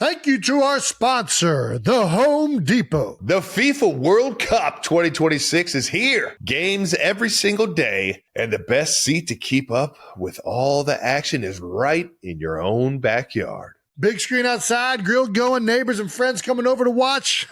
Thank you to our sponsor, the Home Depot. The FIFA World Cup 2026 is here. Games every single day, and the best seat to keep up with all the action is right in your own backyard. Big screen outside, grill going, neighbors and friends coming over to watch.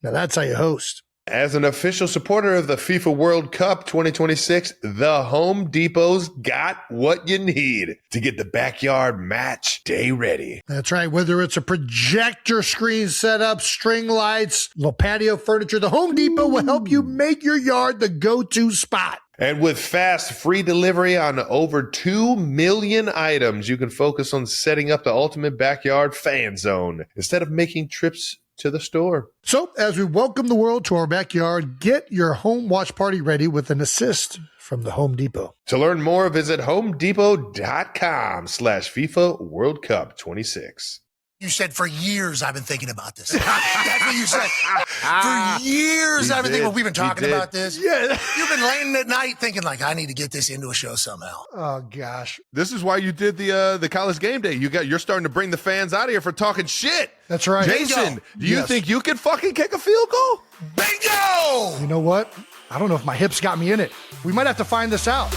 Now that's how you host. As an official supporter of the FIFA World Cup 2026, the Home Depot's got what you need to get the backyard match day ready. That's right. Whether it's a projector screen setup, string lights, little patio furniture, the Home Depot will help you make your yard the go-to spot. And with fast, free delivery on over 2 million items, you can focus on setting up the ultimate backyard fan zone instead of making trips to the store. So, as we welcome the world to our backyard, get your home watch party ready with an assist from the Home Depot. To learn more, visit homedepot.com/FIFA World Cup 26. You said for years I've been thinking about this. That's what you said. For years I've been thinking, we've been talking about this. Yeah. You've been laying at night thinking like, I need to get this into a show somehow. Oh, gosh. This is why you did the college game day. You're starting to bring the fans out of here for talking shit. That's right. Jason, do you Yes. think you can fucking kick a field goal? Bingo! You know what? I don't know if my hips got me in it. We might have to find this out.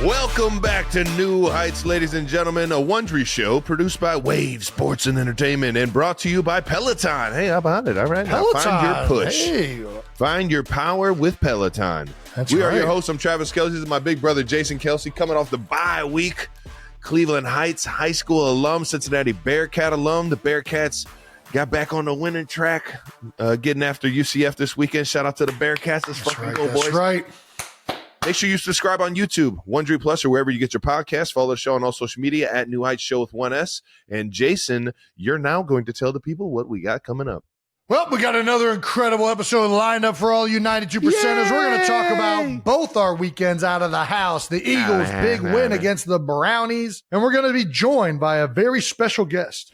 Welcome back to New Heights, ladies and gentlemen, a Wondery show produced by Wave Sports and Entertainment and brought to you by Peloton. Hey, how about it? All right, now Peloton. find your push. Hey. Find your power with Peloton. That's we are right. your hosts. I'm Travis Kelce. This is my big brother, Jason Kelce, coming off the bye week. Cleveland Heights High School alum, Cincinnati Bearcat alum. The Bearcats got back on the winning track, getting after UCF this weekend. Shout out to the Bearcats. Let's fucking go, boys. That's right. Make sure you subscribe on YouTube, Wondery Plus, or wherever you get your podcasts. Follow the show on all social media at New Heights Show with 1S. And Jason, you're now going to tell the people what we got coming up. Well, we got another incredible episode lined up for all you 92%ers. We're going to talk about both our weekends out of the house. The Eagles' big win against the Brownies. And we're going to be joined by a very special guest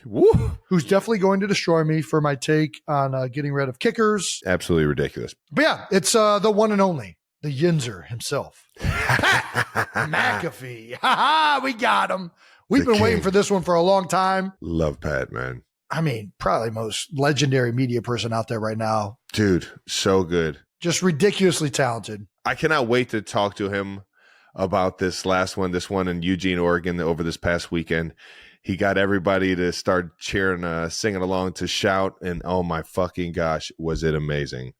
who's definitely going to destroy me for my take on getting rid of kickers. Absolutely ridiculous. But yeah, it's the one and only, the Yinzer himself. Pat McAfee. Ha-ha, we got him. We've been waiting for this one for a long time. Love Pat, man. I mean, probably most legendary media person out there right now. Dude, so good. Just ridiculously talented. I cannot wait to talk to him about this one in Eugene, Oregon over this past weekend. He got everybody to start cheering, singing along to shout, and oh my fucking gosh, was it amazing.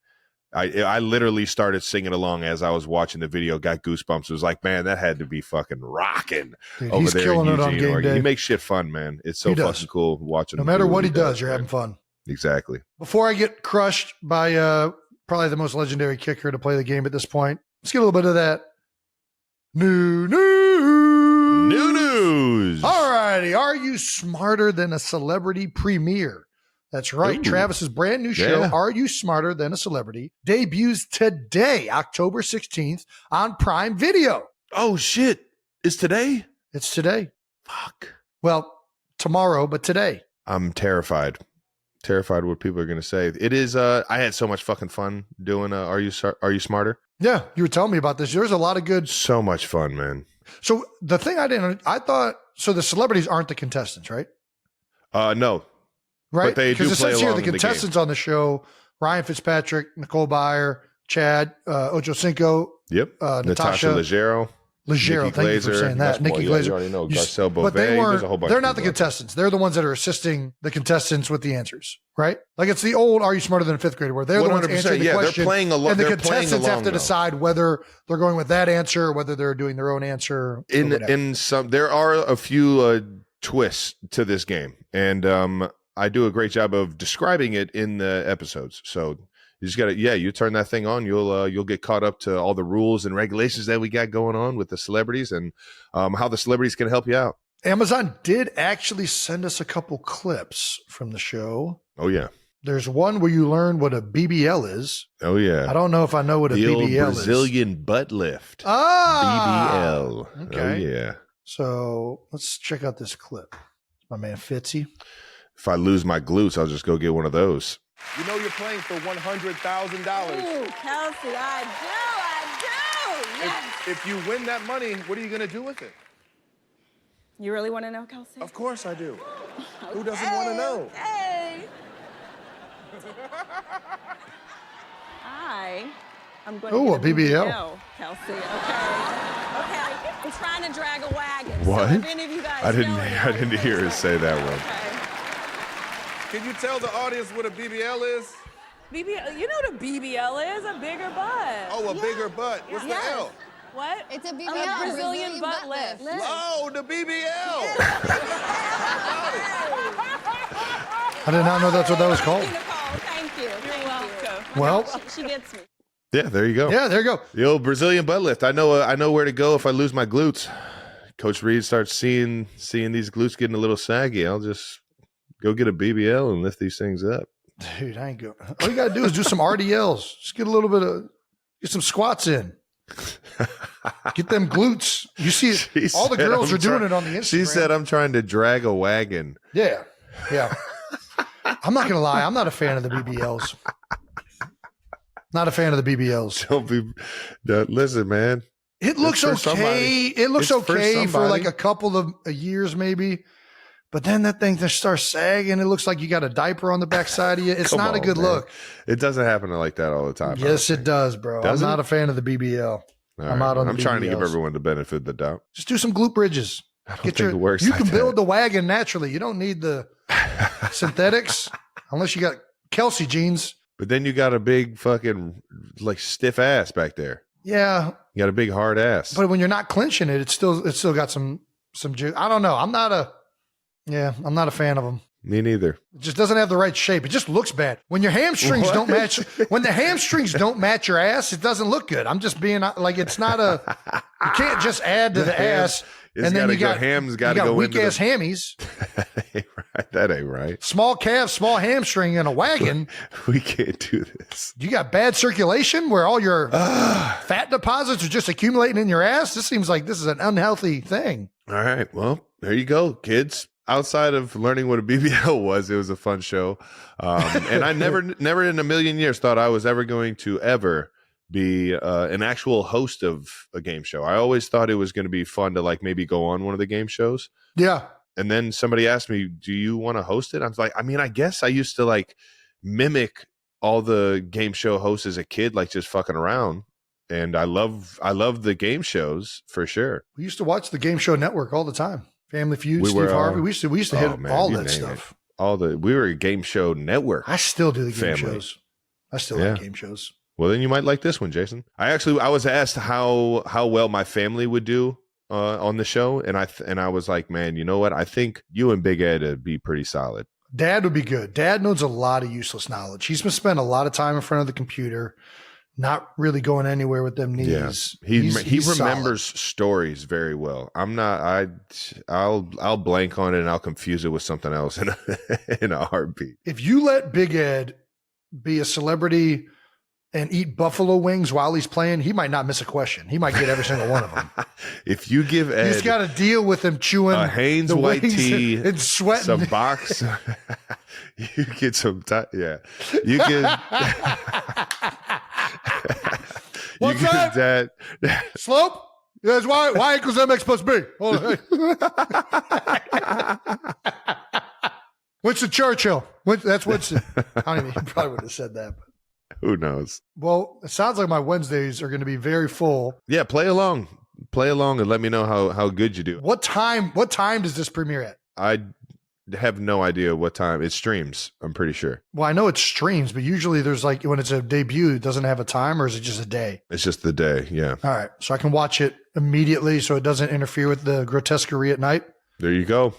I literally started singing along as I was watching the video, got goosebumps. It was like, man, that had to be fucking rocking over there in Eugene, Oregon. He makes shit fun, man. It's so fucking cool watching him. No matter what he does, you're having fun. Exactly. Before I get crushed by probably the most legendary kicker to play the game at this point, let's get a little bit of that new news. All righty. Are you smarter than a celebrity premiere? That's right. Ooh. Travis's brand new show, Are You Smarter Than a Celebrity, debuts today, October 16th on Prime Video. Oh, shit. It's today? It's today. Fuck. Well, tomorrow, but today. I'm terrified. Terrified what people are going to say. It is, I had so much fucking fun doing Are You Smarter? Yeah, you were telling me about this. There's a lot of good. So much fun, man. So the thing I thought, so the celebrities aren't the contestants, right? No. Right? But they do play along here, the contestants on the show, Ryan Fitzpatrick, Nicole Byer, Chad, Ocho Cinco. Yep. Natasha Leggero. Thank you for saying that. Nikki Glazer. You already know. Garcelle Beauvais. But they're not the contestants. They're the ones that are assisting the contestants with the answers, right? Like it's the old Are You Smarter Than a Fifth Grader, where they're the ones answering the question. They're playing along. And the contestants have to decide whether they're going with that answer or whether they're doing their own answer. There are a few twists to this game. And I do a great job of describing it in the episodes. So you just got to, you turn that thing on, you'll get caught up to all the rules and regulations that we got going on with the celebrities and how the celebrities can help you out. Amazon did actually send us a couple clips from the show. Oh, yeah. There's one where you learn what a BBL is. Oh, yeah. I don't know if I know what a BBL is. Brazilian butt lift. Ah! BBL. Okay. Oh, yeah. So let's check out this clip. My man Fitzy. If I lose my glutes, I'll just go get one of those. You know you're playing for $100,000. Ooh, Kelsey, I do. Yes. If you win that money, what are you going to do with it? You really want to know, Kelsey? Of course I do. Who doesn't want to know? Okay. I'm going to get a BBL, Kelsey. Okay. I'm trying to drag a wagon. What? So if any of you guys I didn't hear her say that one. Okay. Can you tell the audience what a BBL is? BBL, you know what a BBL is? A bigger butt. Oh, a bigger butt. What's the L? What? It's a BBL. A Brazilian butt lift. Oh, the BBL. I did not know that's what that was called. Thank you. You're welcome. Well, She gets me. Yeah, there you go. yeah, there you go. The old Brazilian butt lift. I know where to go if I lose my glutes. Coach Reed starts seeing these glutes getting a little saggy. I'll just go get a BBL and lift these things up. Dude, I ain't good. All you got to do is do some RDLs. Just get a little bit of, get some squats in. Get them glutes. You see, all the girls are doing it on the Instagram. She said, I'm trying to drag a wagon. Yeah. I'm not going to lie. I'm not a fan of the BBLs. Not a fan of the BBLs. Listen, man. It looks okay. Somebody. It looks okay for like somebody. a couple of years maybe. But then that thing just starts sagging. It looks like you got a diaper on the backside of you. It's not a good look. It doesn't happen like that all the time. Yes, it does, bro. I'm not a fan of the BBL. I'm out on the BBLs. I'm trying to give everyone the benefit of the doubt. Just do some glute bridges. I don't think it works. You like can build that. the wagon naturally. You don't need the synthetics unless you got Kelsey jeans. But then you got a big fucking like stiff ass back there. Yeah, You got a big hard ass. but when you're not clinching it, it's still got some juice. I don't know. I'm not a fan of them. Me neither. It just doesn't have the right shape. It just looks bad. When your hamstrings don't match, when the hamstrings don't match your ass, it doesn't look good. I'm just being like, it's not you can't just add to the ass. And then you got hams got to go weak ass hammies, That ain't right. small calf, small hamstring in a wagon. We can't do this. You got bad circulation where all your fat deposits are just accumulating in your ass. This seems like this is an unhealthy thing. All right. Well, there you go, kids. Outside of learning what a BBL was, it was a fun show. And I never in a million years thought I was ever going to ever be an actual host of a game show. I always thought it was going to be fun to like maybe go on one of the game shows. Yeah. And then somebody asked me, do you want to host it? I was like, I mean, I guess I used to like mimic all the game show hosts as a kid, like just fucking around. And I love the game shows for sure. We used to watch the Game Show Network all the time. Family Feud, Steve Harvey. We used to hit all that stuff. We were a game show network. I still do the game family. shows. I still like game shows. Well, then you might like this one, Jason. I was asked how well my family would do on the show, and I was like, man, you know what? I think you and Big Ed would be pretty solid. Dad would be good. Dad knows a lot of useless knowledge. He's been spending a lot of time in front of the computer, not really going anywhere with them knees. Yeah. He he's remembers solid. stories very well. I'll blank on it and I'll confuse it with something else in a heartbeat. If you let Big Ed be a celebrity and eat buffalo wings while he's playing, he might not miss a question. He might get every single one of them. If you give Ed, he's got to deal with him chewing a Hanes the white wings tea, and sweating. some box, you get some. You get. What's that? Slope? Yes, y equals mx plus b. Winston Churchill. That's Winston. I don't even, he probably would have said that. But. Who knows? Well, it sounds like my Wednesdays are going to be very full. Yeah, play along and let me know how good you do. What time does this premiere at? I have no idea what time. It streams, I'm pretty sure. Well, I know it streams, but usually there's like when it's a debut, it doesn't have a time, or is it just a day? It's just the day, yeah. All right. So I can watch it immediately so it doesn't interfere with the grotesquerie at night. There you go.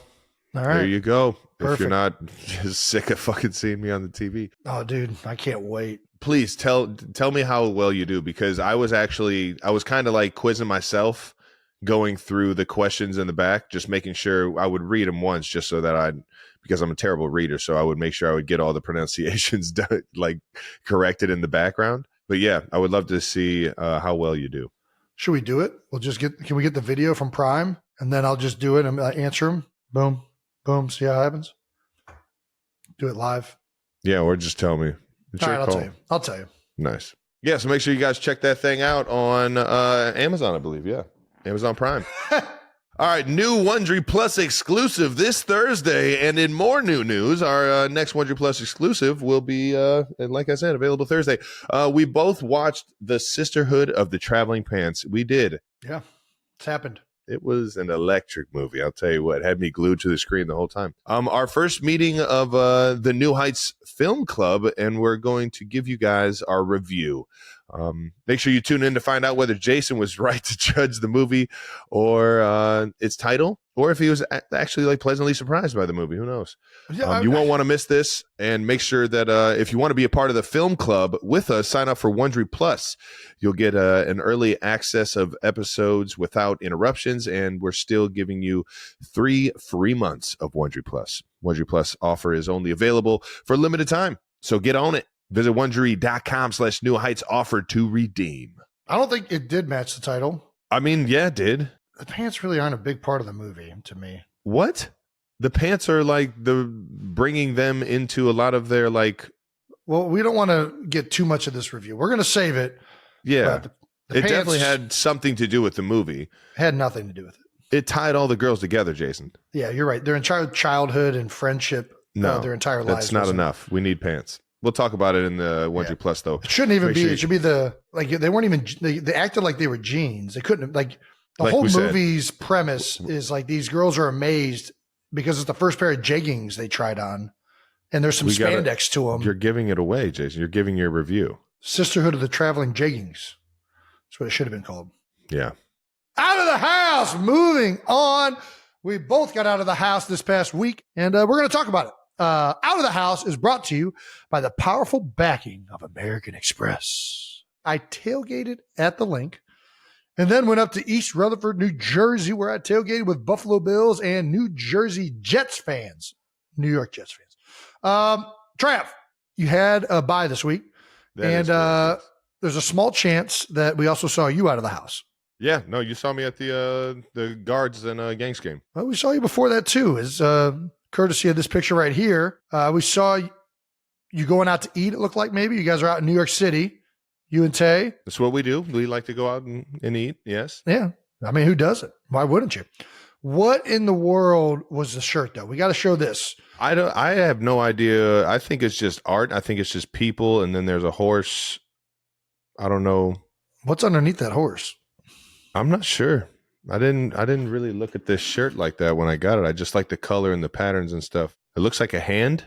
All right. There you go. Perfect. If you're not just sick of fucking seeing me on the TV. Oh, dude, I can't wait. Please tell me how well you do, because I was kind of like quizzing myself, going through the questions in the back, just making sure I would read them once, just so that because I'm a terrible reader, so I would make sure I would get all the pronunciations done, like corrected in the background. But yeah, I would love to see how well you do. Should we do it? Can we get the video from Prime, and then I'll just do it and answer them. Boom, boom. See how it happens. Do it live. Yeah, or just tell me. All right, I'll tell you. Nice. Yeah, so make sure you guys check that thing out on Amazon, I believe. Yeah, Amazon Prime. All right, new Wondery Plus exclusive this Thursday. And in more new news, our next Wondery Plus exclusive will be, like I said, available Thursday. We both watched The Sisterhood of the Traveling Pants. We did. Yeah, it's happened. It was an electric movie. I'll tell you what, had me glued to the screen the whole time. Our first meeting of the New Heights Film Club, and we're going to give you guys our review. Make sure you tune in to find out whether Jason was right to judge the movie or its title, or if he was actually like pleasantly surprised by the movie. Who knows? Yeah, You won't want to miss this, and make sure that if you want to be a part of the film club with us, sign up for Wondery Plus. You'll get an early access of episodes without interruptions, and we're still giving you 3 free months of Wondery Plus. Wondery Plus offer is only available for a limited time, so get on it. Visit Wondery.com/New Heights offer to redeem. I don't think it did match the title. I mean, yeah, it did. The pants really aren't a big part of the movie to me. What? The pants are like bringing them into a lot of their like. Well, we don't want to get too much of this review. We're going to save it. Yeah, the it pants definitely had something to do with the movie. Had nothing to do with it. It tied all the girls together, Jason. Yeah, you're right. Their entire childhood and friendship, their entire lives. That's not enough. We need pants. We'll talk about it in the Wondery Plus, though. It shouldn't even be. It should be they weren't even. They acted like they were jeans. They couldn't the whole movie's premise is like these girls are amazed because it's the first pair of jeggings they tried on, and there's some spandex to them. You're giving it away, Jason. You're giving your review. Sisterhood of the Traveling Jeggings. That's what it should have been called. Yeah. Out of the house. Moving on. We both got out of the house this past week, and we're going to talk about it. Out of the House is brought to you by the powerful backing of American Express. I tailgated at the link and then went up to East Rutherford, New Jersey, where I tailgated with Buffalo Bills and New Jersey Jets fans, New York Jets fans. Trav, you had a bye this week, and there's a small chance that we also saw you out of the house. Yeah, no, you saw me at the Guards and Gangs game. Well, we saw you before that too. Is courtesy of this picture right here. We saw you going out to eat, it looked like maybe. You guys are out in New York City, you and Tay. That's what we do. We like to go out and eat, yes. Yeah. I mean, who doesn't? Why wouldn't you? What in the world was the shirt, though? We got to show this. I have no idea. I think it's just art. I think it's just people, and then there's a horse. I don't know. What's underneath that horse? I'm not sure. I didn't really look at this shirt like that when I got it. I just like the color and the patterns and stuff. It looks like a hand.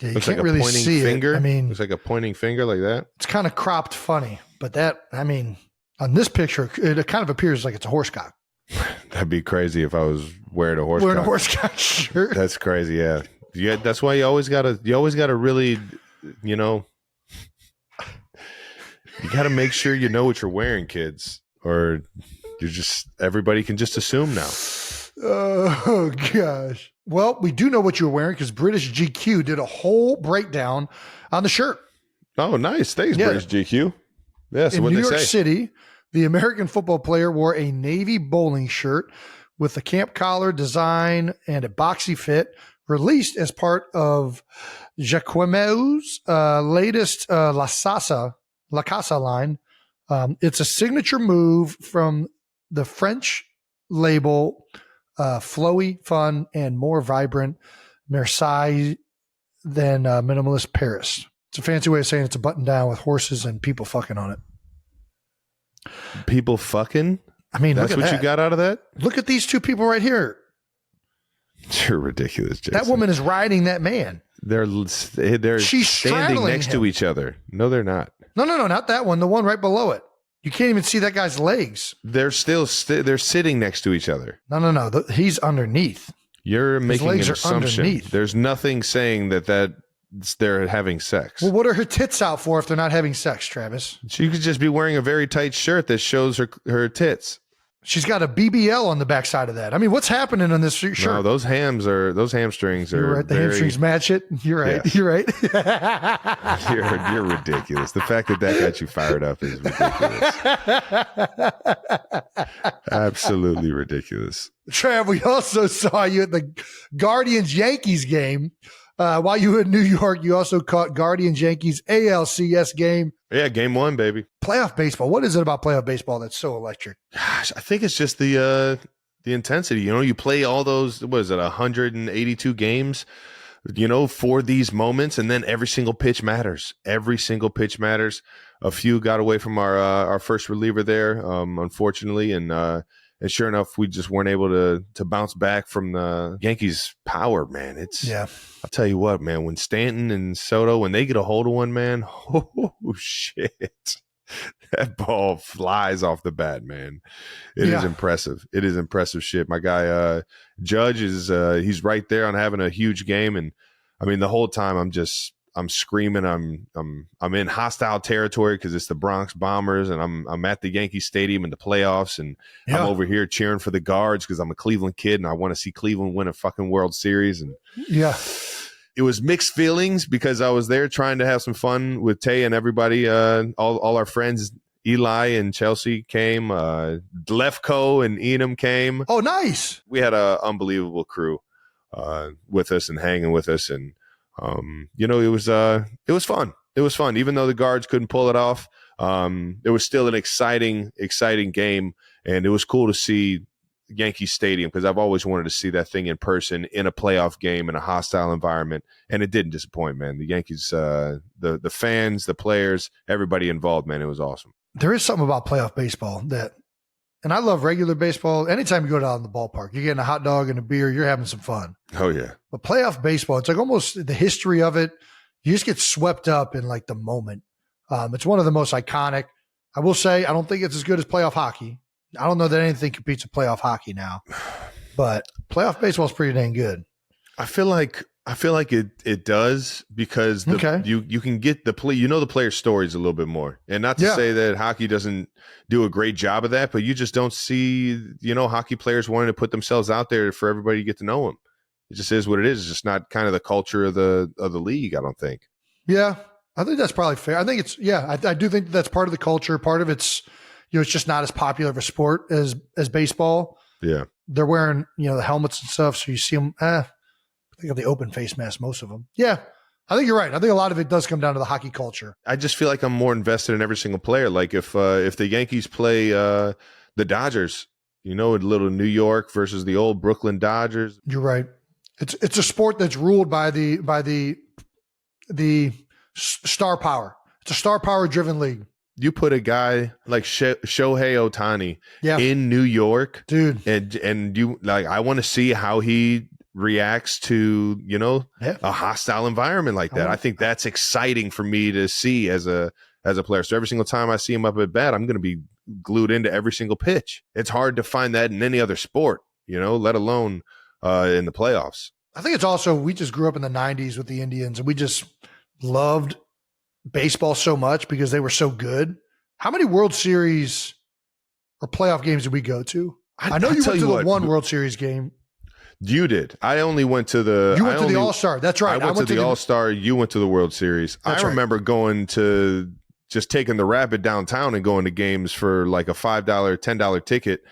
Yeah, you looks can't like really a pointing see finger. it. I mean, looks like a pointing finger like that. It's kind of cropped funny, but on this picture, it kind of appears like it's a horse cock. That'd be crazy if I was wearing a horse cock shirt. That's crazy. Yeah. Yeah. That's why you always gotta really, you gotta make sure you know what you're wearing, kids, or everybody can just assume now. Oh gosh. Well, we do know what you're wearing because British GQ did a whole breakdown on the shirt. Oh, nice. Thanks, British GQ. Yeah. So in New York City, the American football player wore a navy bowling shirt with a camp collar design and a boxy fit, released as part of Jacquemus' latest La Casa line. It's a signature move from the French label, flowy, fun, and more vibrant Marseille than minimalist Paris. It's a fancy way of saying it's a button down with horses and people fucking on it. People fucking? I mean, that's what you got out of that? Look at these two people right here. You're ridiculous, Jason. That woman is riding that man. She's standing next to each other. No, they're not. No, not that one. The one right below it. You can't even see that guy's legs. They're still they're sitting next to each other. No. He's underneath. You're making an assumption. Underneath. There's nothing saying that they're having sex. Well, what are her tits out for if they're not having sex, Travis? She could just be wearing a very tight shirt that shows her tits. She's got a BBL on the backside of that. I mean, what's happening on this shirt? No, those hamstrings are. You're right. The hamstrings match it. You're right. Yeah. You're right. You're ridiculous. The fact that got you fired up is ridiculous. Absolutely ridiculous. Trav, we also saw you at the Guardians Yankees game. While you were in New York, you also caught Guardians Yankees ALCS game. Yeah, game 1, baby. Playoff baseball. What is it about playoff baseball that's so electric? Gosh, I think it's just the the intensity. You play all those, what is it, 182 games, for these moments, and then every single pitch matters. Every single pitch matters. A few got away from our first reliever there, unfortunately, and sure enough, we just weren't able to bounce back from the Yankees' power, man. I'll tell you what, man, when Stanton and Soto, when they get a hold of one, man, oh, shit. That ball flies off the bat, man. It is impressive. It is impressive shit. My guy, Judge, he's right there on having a huge game. And I mean, the whole time I'm screaming. I'm in hostile territory because it's the Bronx Bombers, and I'm at the Yankee Stadium in the playoffs, and I'm over here cheering for the Guards because I'm a Cleveland kid and I want to see Cleveland win a fucking World Series. And it was mixed feelings because I was there trying to have some fun with Tay and everybody. All our friends, Eli and Chelsea came. Lefko and Enum came. Oh, nice! We had an unbelievable crew with us and hanging with us, and it was fun. It was fun, even though the Guards couldn't pull it off. It was still an exciting game, and it was cool to see Yankee Stadium because I've always wanted to see that thing in person in a playoff game in a hostile environment, and it didn't disappoint, man. The Yankees, the fans, the players, everybody involved, man, it was awesome. There is something about playoff baseball and I love regular baseball. Anytime you go down to the ballpark, you're getting a hot dog and a beer, you're having some fun. Oh yeah. But playoff baseball, it's like almost the history of it. You just get swept up in like the moment. It's one of the most iconic. I will say, I don't think it's as good as playoff hockey. I don't know that anything competes with playoff hockey now, but playoff baseball is pretty dang good. I feel like it does because you can get the player's stories a little bit more, and not to say that hockey doesn't do a great job of that, but you just don't see hockey players wanting to put themselves out there for everybody to get to know them. It just is what it is. It's just not kind of the culture of the league, I don't think. Yeah, I think that's probably fair. I think it's I do think that's part of the culture. Part of it's it's just not as popular of a sport as baseball. Yeah, they're wearing the helmets and stuff, so you see them. I think of the open face mask, most of them. Yeah, I think you're right. I think a lot of it does come down to the hockey culture. I just feel like I'm more invested in every single player. Like if the Yankees play the Dodgers, a little New York versus the old Brooklyn Dodgers. You're right. It's a sport that's ruled by the star power. It's a star power driven league. You put a guy like Shohei Ohtani in New York, dude, and you I want to see how he reacts to a hostile environment like that. I think that's exciting for me to see as a player. So every single time I see him up at bat, I'm going to be glued into every single pitch. It's hard to find that in any other sport, let alone in the playoffs. I think it's also, we just grew up in the 90s with the Indians, and we just loved baseball so much because they were so good. How many World Series or playoff games did we go to? I know you went to the one World Series game. You did. I only went to the... You went to the All-Star. That's right. I went to the All-Star. You went to the World Series. I remember going to... just taking the Rapid downtown and going to games for like a $5, $10 ticket.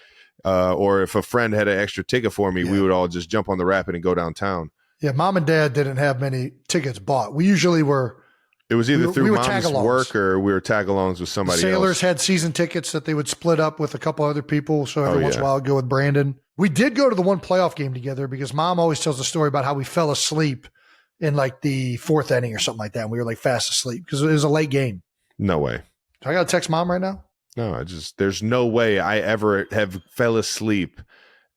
Or if a friend had an extra ticket for me, we would all just jump on the Rapid and go downtown. Yeah, Mom and Dad didn't have many tickets bought. We usually were... It was either through Mom's work or we were tag-alongs with somebody else. Sailors had season tickets that they would split up with a couple other people. So every once in a while I'd go with Brandon. We did go to the one playoff game together because Mom always tells the story about how we fell asleep in like the fourth inning or something like that. And we were like fast asleep because it was a late game. No way. So I got to text Mom right now? No, there's no way I ever have fell asleep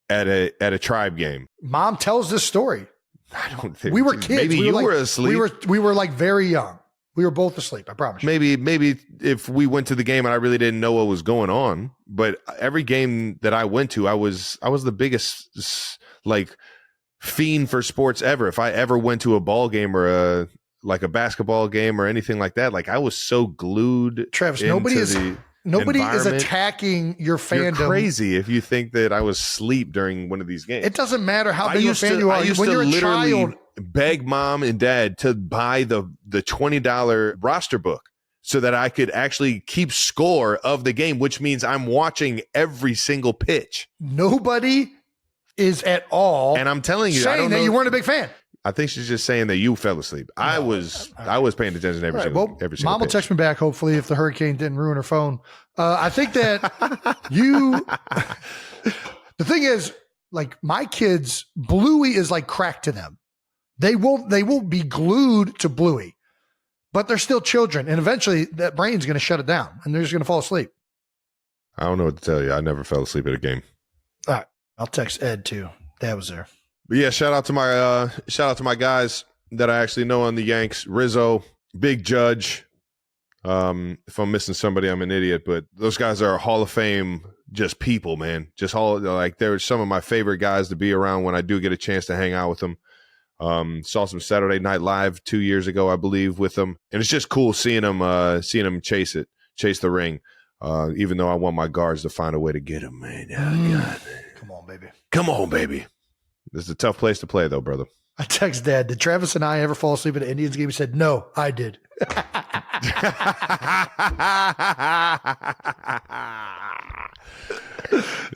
at a Tribe game. Mom tells this story. I don't think we were kids. Maybe you were asleep. We were like very young. We were both asleep. I promise you. Maybe if we went to the game and I really didn't know what was going on, but every game that I went to, I was the biggest like fiend for sports ever. If I ever went to a ball game or a basketball game or anything like that, like I was so glued. Travis, nobody is attacking your fandom. You're crazy if you think that I was asleep during one of these games. It doesn't matter how big a fan you are. When you're a child, beg Mom and Dad to buy the $20 roster book so that I could actually keep score of the game, which means I'm watching every single pitch. Nobody is at all. And I'm telling you, saying that you weren't a big fan. I think she's just saying that you fell asleep. No, I was paying attention every single Mom will pitch. Text me back, hopefully, if the hurricane didn't ruin her phone. I think that you – the thing is, like my kids, Bluey is like crack to them. They will be glued to Bluey, but they're still children. And eventually that brain's going to shut it down and they're just going to fall asleep. I don't know what to tell you. I never fell asleep at a game. All right. I'll text Ed too. Dad was there. But yeah, shout out to my guys that I actually know on the Yanks. Rizzo, Big Judge. If I'm missing somebody, I'm an idiot. But those guys are Hall of Fame, just people, man. Just they're some of my favorite guys to be around when I do get a chance to hang out with them. Saw some Saturday Night Live 2 years ago, I believe, with them, and it's just cool seeing them chase the ring. Even though I want my guards to find a way to get him, man. Oh, God. Come on, baby. This is a tough place to play, though, brother. I text Dad, did Travis and I ever fall asleep at an Indians game? He said, no, I did.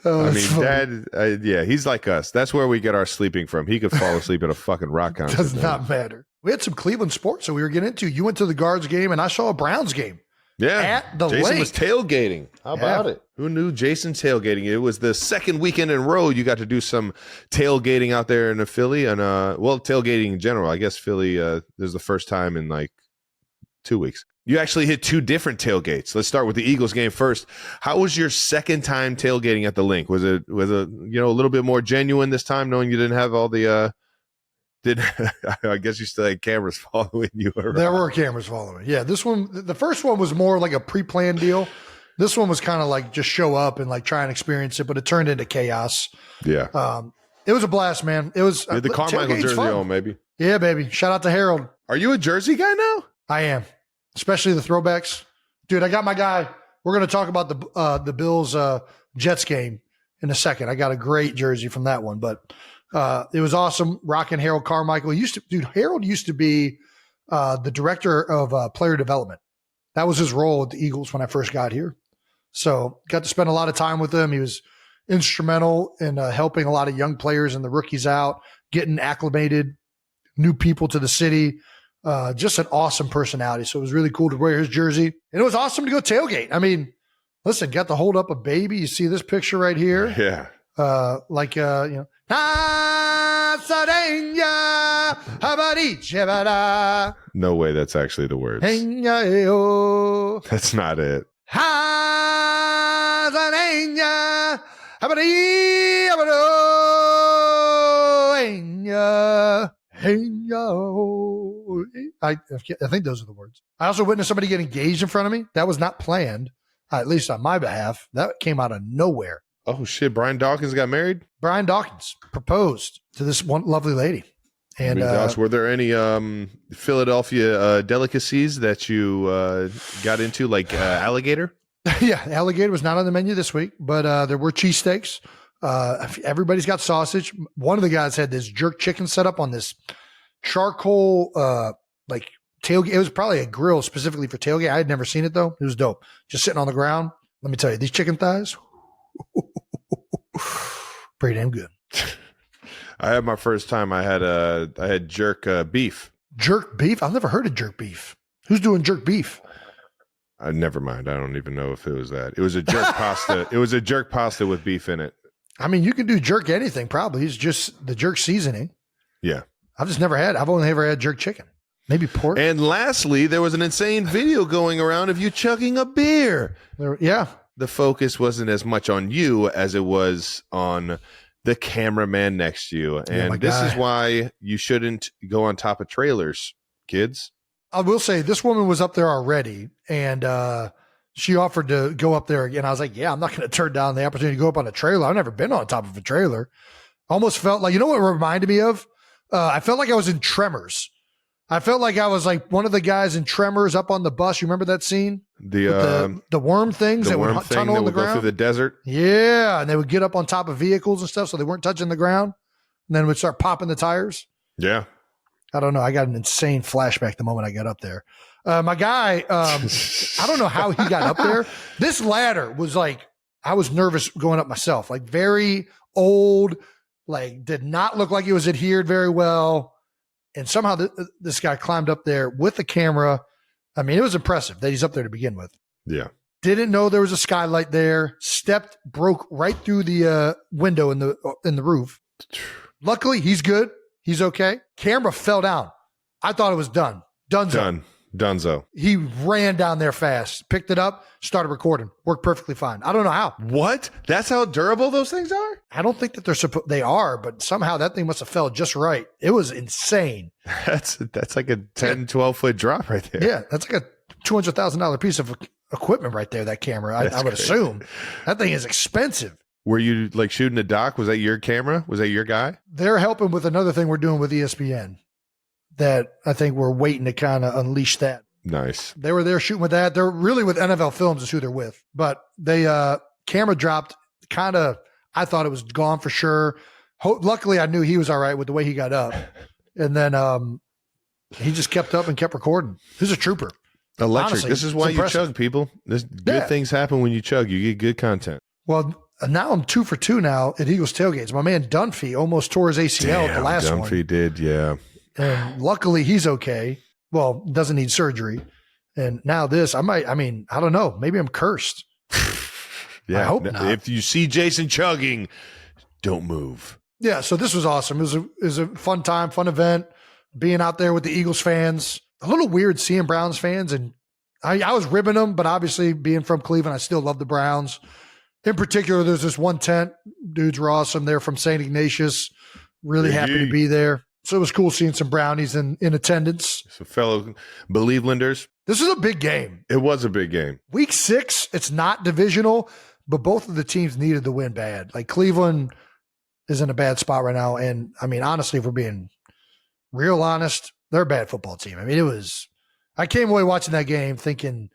I mean, Dad, yeah, he's like us. That's where we get our sleeping from. He could fall asleep at a fucking rock concert. Does not matter. We had some Cleveland sports that we were getting into. You went to the Guards game, and I saw a Browns game. Yeah, at the Jason lake. was tailgating. How about it? Who knew Jason tailgating? It was the second weekend in a row you got to do some tailgating out there in Philly, and tailgating in general. I guess Philly. This is the first time in like 2 weeks. You actually hit two different tailgates. Let's start with the Eagles game first. How was your second time tailgating at the link? Was it a little bit more genuine this time, knowing you didn't have all the I guess you still had cameras following you around. There were cameras following. Yeah, this one, the first one was more like a pre-planned deal. This one was kind of like just show up and like try and experience it, but it turned into chaos. Yeah. It was a blast, man. It was the Carmichael jersey on, maybe. Yeah, baby. Shout out to Harold. Are you a jersey guy now? I am, especially the throwbacks. Dude, I got my guy. We're going to talk about the Bills Jets game in a second. I got a great jersey from that one, but it was awesome rocking Harold Carmichael. Harold used to be the director of player development. That was his role at the Eagles when I first got here. So got to spend a lot of time with him. He was instrumental in helping a lot of young players and the rookies out, getting acclimated, new people to the city. Just an awesome personality. So it was really cool to wear his jersey. And it was awesome to go tailgate. I mean, listen, got to hold up a baby. You see this picture right here? Yeah. No way that's actually the words. That's not it. I think those are the words. I also witnessed somebody get engaged in front of me. That was not planned, at least on my behalf. That came out of nowhere. Oh, shit. Brian Dawkins got married? Brian Dawkins proposed to this one lovely lady. And were there any Philadelphia delicacies that you got into, like alligator? Yeah, alligator was not on the menu this week, but there were cheesesteaks. Everybody's got sausage. One of the guys had this jerk chicken set up on this charcoal tailgate. It was probably a grill specifically for tailgate. I had never seen it though. It was dope. Just sitting on the ground. Let me tell you, these chicken thighs, pretty damn good. I had my first time. I had jerk beef. Jerk beef? I've never heard of jerk beef. Who's doing jerk beef? Never mind. I don't even know if it was that. It was a jerk pasta. It was a jerk pasta with beef in it. I mean, you can do jerk anything probably. It's just the jerk seasoning. Yeah. I've only ever had jerk chicken. Maybe pork. And lastly, there was an insane video going around of you chugging a beer. Yeah. The focus wasn't as much on you as it was on the cameraman next to you. And this is why you shouldn't go on top of trailers, kids. I will say this woman was up there already, and she offered to go up there again. I was like, yeah, I'm not going to turn down the opportunity to go up on a trailer. I've never been on top of a trailer. Almost felt like, you know what it reminded me of? I felt like I was in Tremors. I felt like I was like one of the guys in Tremors up on the bus. You remember that scene? The worm things that would tunnel in the ground? Go through the desert. Yeah, and they would get up on top of vehicles and stuff so they weren't touching the ground, and then would start popping the tires. Yeah. I don't know. I got an insane flashback the moment I got up there. My guy, I don't know how he got up there. This ladder was like, I was nervous going up myself, like very old, like did not look like it was adhered very well. And somehow this guy climbed up there with the camera. I mean, it was impressive that he's up there to begin with. Yeah. Didn't know there was a skylight there. Broke right through the window in the roof. Luckily, he's good. He's okay. Camera fell down. I thought it was done. Dunzo. He ran down there fast, picked it up, started recording. Worked perfectly fine. I don't know how. What? That's how durable those things are? I don't think that they are, but somehow that thing must have fell just right. It was insane. That's like a 10, 12-foot drop right there. Yeah, that's like a $200,000 piece of equipment right there, that camera. I would crazy. assume. That thing is expensive. Were you like shooting a doc? Was that your camera? Was that your guy? They're helping with another thing we're doing with ESPN that I think we're waiting to kind of unleash that. Nice. They were there shooting with that. They're really with NFL Films is who they're with. But they camera dropped kind of, I thought it was gone for sure. Luckily, I knew he was all right with the way he got up. And then he just kept up and kept recording. He's a trooper. Electric. Honestly, this is why you chug, people. Good things happen when you chug. You get good content. Well, now I'm 2 for 2 now at Eagles tailgates. My man Dunphy almost tore his ACL at the last one. Dunphy did, yeah. And luckily he's okay. Well, doesn't need surgery. And now this, I don't know. Maybe I'm cursed. Yeah. I hope not. If you see Jason chugging, don't move. Yeah. So this was awesome. It was a fun time, fun event, being out there with the Eagles fans. A little weird seeing Browns fans. And I was ribbing them, but obviously being from Cleveland, I still love the Browns. In particular, there's this one tent. Dudes were awesome. They're from St. Ignatius. Really happy to be there. So it was cool seeing some Brownies in attendance. So fellow Believelanders. This is a big game. It was a big game. Week 6, it's not divisional, but both of the teams needed the win bad. Like Cleveland is in a bad spot right now. And I mean, honestly, if we're being real honest, they're a bad football team. I mean, I came away watching that game thinking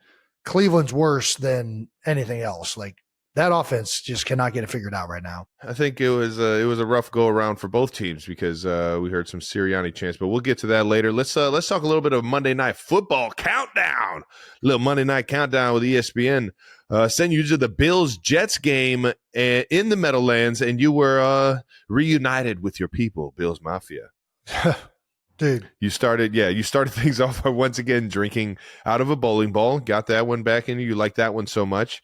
Cleveland's worse than anything else. Like, that offense just cannot get it figured out right now. I think it was a rough go around for both teams because we heard some Sirianni chants, but we'll get to that later. Let's talk a little bit of Monday Night Football countdown. A little Monday Night countdown with ESPN. Send you to the Bills-Jets game in the Meadowlands, and you were reunited with your people, Bills Mafia. Dude. You started things off by once again drinking out of a bowling ball. Got that one back in you. You like that one so much.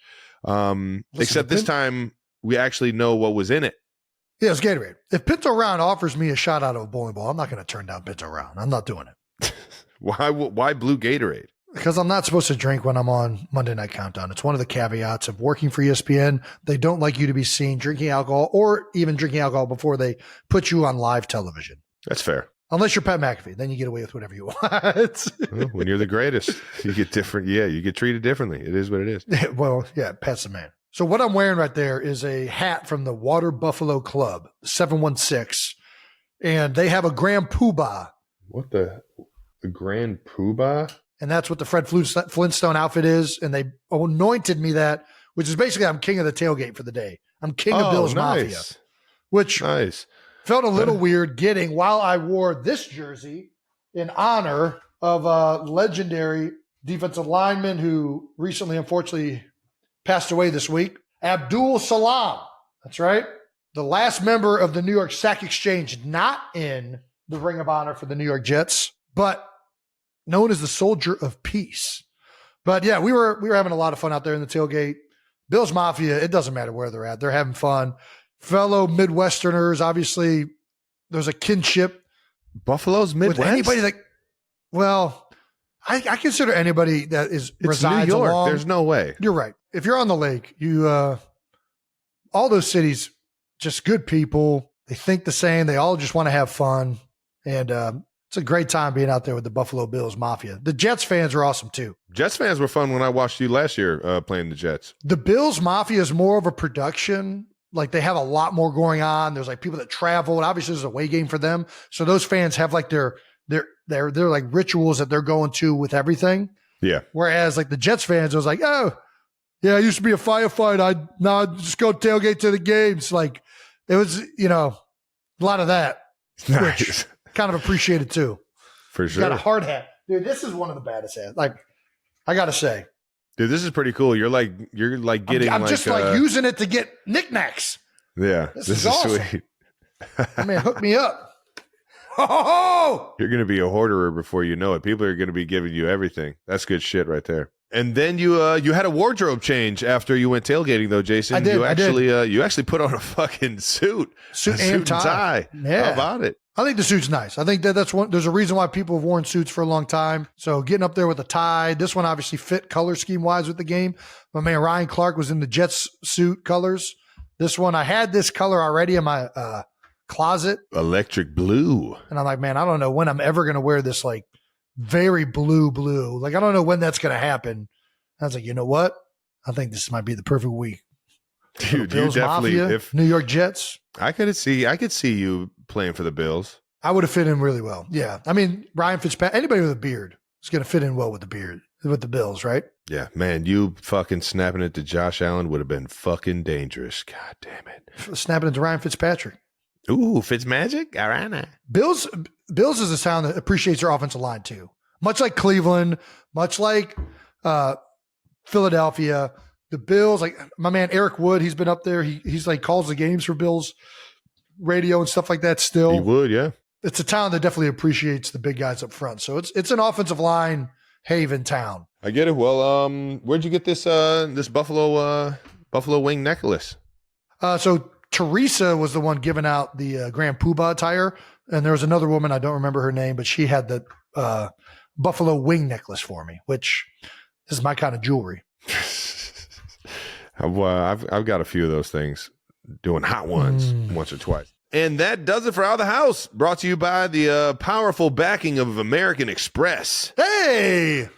Except this time we actually know what was in it. Yeah, it's Gatorade. If Pinto Round offers me a shot out of a bowling ball, I'm not going to turn down Pinto Round. I'm not doing it. Why blue Gatorade? Because I'm not supposed to drink when I'm on Monday Night Countdown. It's one of the caveats of working for ESPN. They don't like you to be seen drinking alcohol or even drinking alcohol before they put you on live television. That's fair. Unless you're Pat McAfee, then you get away with whatever you want. Well, when you're the greatest, you get different. Yeah, you get treated differently. It is what it is. Well, yeah, Pat's the man. So what I'm wearing right there is a hat from the Water Buffalo Club, 716. And they have a Grand Poobah. What the Grand Poobah? And that's what the Fred Flintstone outfit is. And they anointed me that, which is basically I'm king of the tailgate for the day. I'm king of Bills Mafia. Which felt a little weird getting while I wore this jersey in honor of a legendary defensive lineman who recently, unfortunately, passed away this week, Abdul Salam. That's right. The last member of the New York Sack Exchange, not in the Ring of Honor for the New York Jets, but known as the Soldier of Peace. But yeah, we were having a lot of fun out there in the tailgate. Bills Mafia, it doesn't matter where they're at. They're having fun. Fellow Midwesterners, obviously, there's a kinship. Buffalo's Midwest? With anybody that, well, I consider anybody that resides New York. along. There's no way. You're right. If you're on the lake, all those cities, just good people. They think the same. They all just want to have fun. And it's a great time being out there with the Buffalo Bills Mafia. The Jets fans are awesome too. Jets fans were fun when I watched you last year playing the Jets. The Bills Mafia is more of a production. Like they have a lot more going on. There's like people that travel, and obviously there's a away game for them. So those fans have like their like rituals that they're going to with everything. Yeah. Whereas like the Jets fans, it was like, oh, yeah, I used to be a firefighter. I just go tailgate to the games. Like it was, a lot of that, Nice. which kind of appreciated too. For sure. Got a hard hat. Dude, this is one of the baddest hats. Like, I got to say. Dude, this is pretty cool. You're like getting I'm just using it to get knickknacks. Yeah. This is awesome. Sweet. I mean, hook me up. Oh! You're going to be a hoarderer before you know it. People are going to be giving you everything. That's good shit right there. And then you had a wardrobe change after you went tailgating, though, Jason. I did. You actually put on a fucking suit and tie. Yeah. How about it? I think the suit's nice. I think that's one. There's a reason why people have worn suits for a long time. So getting up there with a tie, this one obviously fit color scheme wise with the game. My man Ryan Clark was in the Jets suit colors. This one, I had this color already in my closet, electric blue, and I'm like, man, I don't know when I'm ever going to wear this like very blue. Like I don't know when that's going to happen. I was like, you know what? I think this might be the perfect week. Dude, Bills you definitely, Mafia, if New York Jets. I could see you playing for the Bills. I would have fit in really well. Yeah. I mean, Ryan Fitzpatrick, anybody with a beard is going to fit in well with the beard, with the Bills, right? Yeah, man, you fucking snapping it to Josh Allen would have been fucking dangerous. God damn it. Snapping it to Ryan Fitzpatrick. Ooh, Fitzmagic? All right. Bills is a sound that appreciates their offensive line too. Much like Cleveland, much like Philadelphia. The Bills, like my man Eric Wood, he's been up there. He's like calls the games for Bills radio and stuff like that still. He would, yeah. It's a town that definitely appreciates the big guys up front. So it's an offensive line haven town. I get it. Well, where'd you get this buffalo wing necklace? So Teresa was the one giving out the Grand Poobah attire, and there was another woman, I don't remember her name, but she had the buffalo wing necklace for me, which is my kind of jewelry. I've got a few of those things, doing hot ones once or twice. And that does it for Out of the House, brought to you by the powerful backing of American Express. Hey!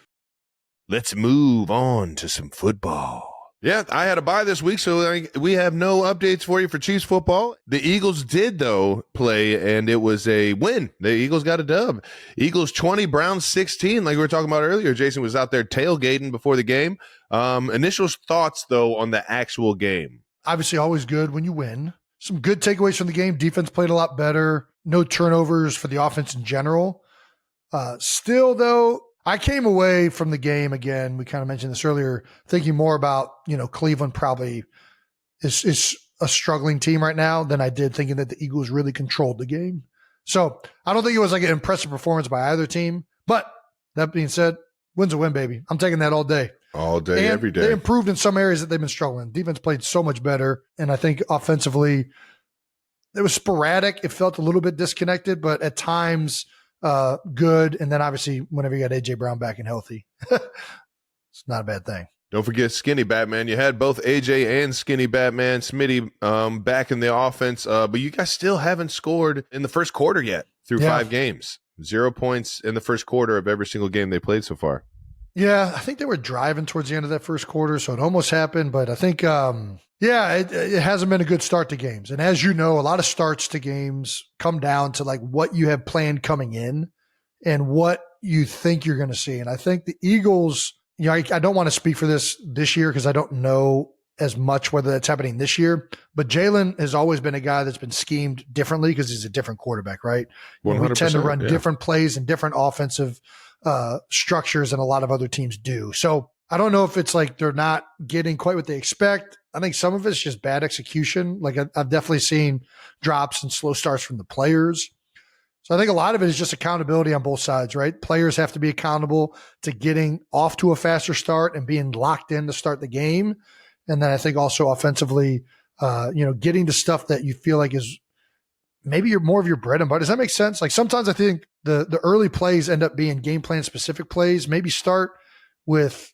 Let's move on to some football. Yeah, I had a bye this week, so we have no updates for you for Chiefs football. The Eagles did, though, play, and it was a win. The Eagles got a dub. Eagles 20, Browns 16, like we were talking about earlier. Jason was out there tailgating before the game. Initial thoughts, though, on the actual game. Obviously, always good when you win. Some good takeaways from the game. Defense played a lot better. No turnovers for the offense in general. Still, though, I came away from the game, again, we kind of mentioned this earlier, thinking more about, Cleveland probably is a struggling team right now than I did thinking that the Eagles really controlled the game. So I don't think it was like an impressive performance by either team. But that being said, win's a win, baby. I'm taking that all day. All day, and every day. They improved in some areas that they've been struggling. Defense played so much better. And I think offensively, it was sporadic. It felt a little bit disconnected, but at times good. And then obviously, whenever you got A.J. Brown back and healthy, it's not a bad thing. Don't forget Skinny Batman. You had both AJ and Skinny Batman, Smitty, back in the offense, but you guys still haven't scored in the first quarter yet through 5 games. 0 points in the first quarter of every single game they played so far. Yeah, I think they were driving towards the end of that first quarter, so it almost happened. But I think, it hasn't been a good start to games. And as you know, a lot of starts to games come down to like what you have planned coming in and what you think you're going to see. And I think the Eagles, I don't want to speak for this year because I don't know as much whether that's happening this year. But Jalen has always been a guy that's been schemed differently because he's a different quarterback, right? We tend to run different plays and different offensive structures than a lot of other teams do. So I don't know if it's like they're not getting quite what they expect. I think some of it's just bad execution. Like I've definitely seen drops and slow starts from the players. So I think a lot of it is just accountability on both sides, right? Players have to be accountable to getting off to a faster start and being locked in to start the game. And then I think also offensively, getting to stuff that you feel like is maybe you're more of your bread and butter. Does that make sense? Like sometimes I think the early plays end up being game plan specific plays. Maybe start with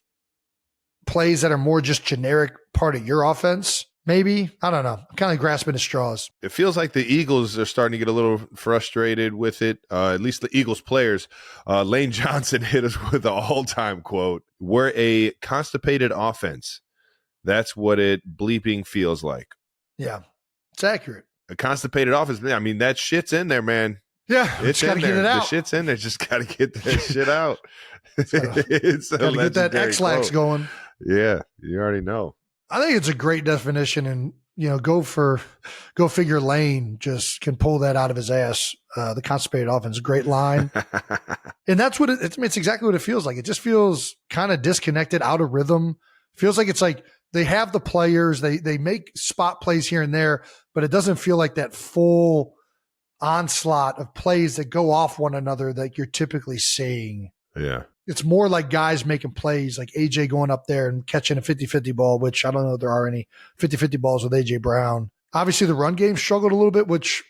plays that are more just generic part of your offense. Maybe. I don't know. I'm kind of grasping at straws. It feels like the Eagles are starting to get a little frustrated with it, at least the Eagles players. Lane Johnson hit us with the all-time quote. We're a constipated offense. That's what it bleeping feels like. Yeah, it's accurate. A constipated offense. I mean, that shit's in there, man. Yeah, it's got to get it out. The shit's in there. Just got to get that shit out. It's got to get that X-Lax going. Yeah, you already know. I think it's a great definition, and go figure. Lane just can pull that out of his ass. The constipated offense, great line, and that's what it's exactly what it feels like. It just feels kind of disconnected, out of rhythm. Feels like it's like they have the players, they make spot plays here and there, but it doesn't feel like that full onslaught of plays that go off one another that you're typically seeing. Yeah. It's more like guys making plays, like AJ going up there and catching a 50-50 ball, which I don't know if there are any 50-50 balls with AJ Brown. Obviously, the run game struggled a little bit, which,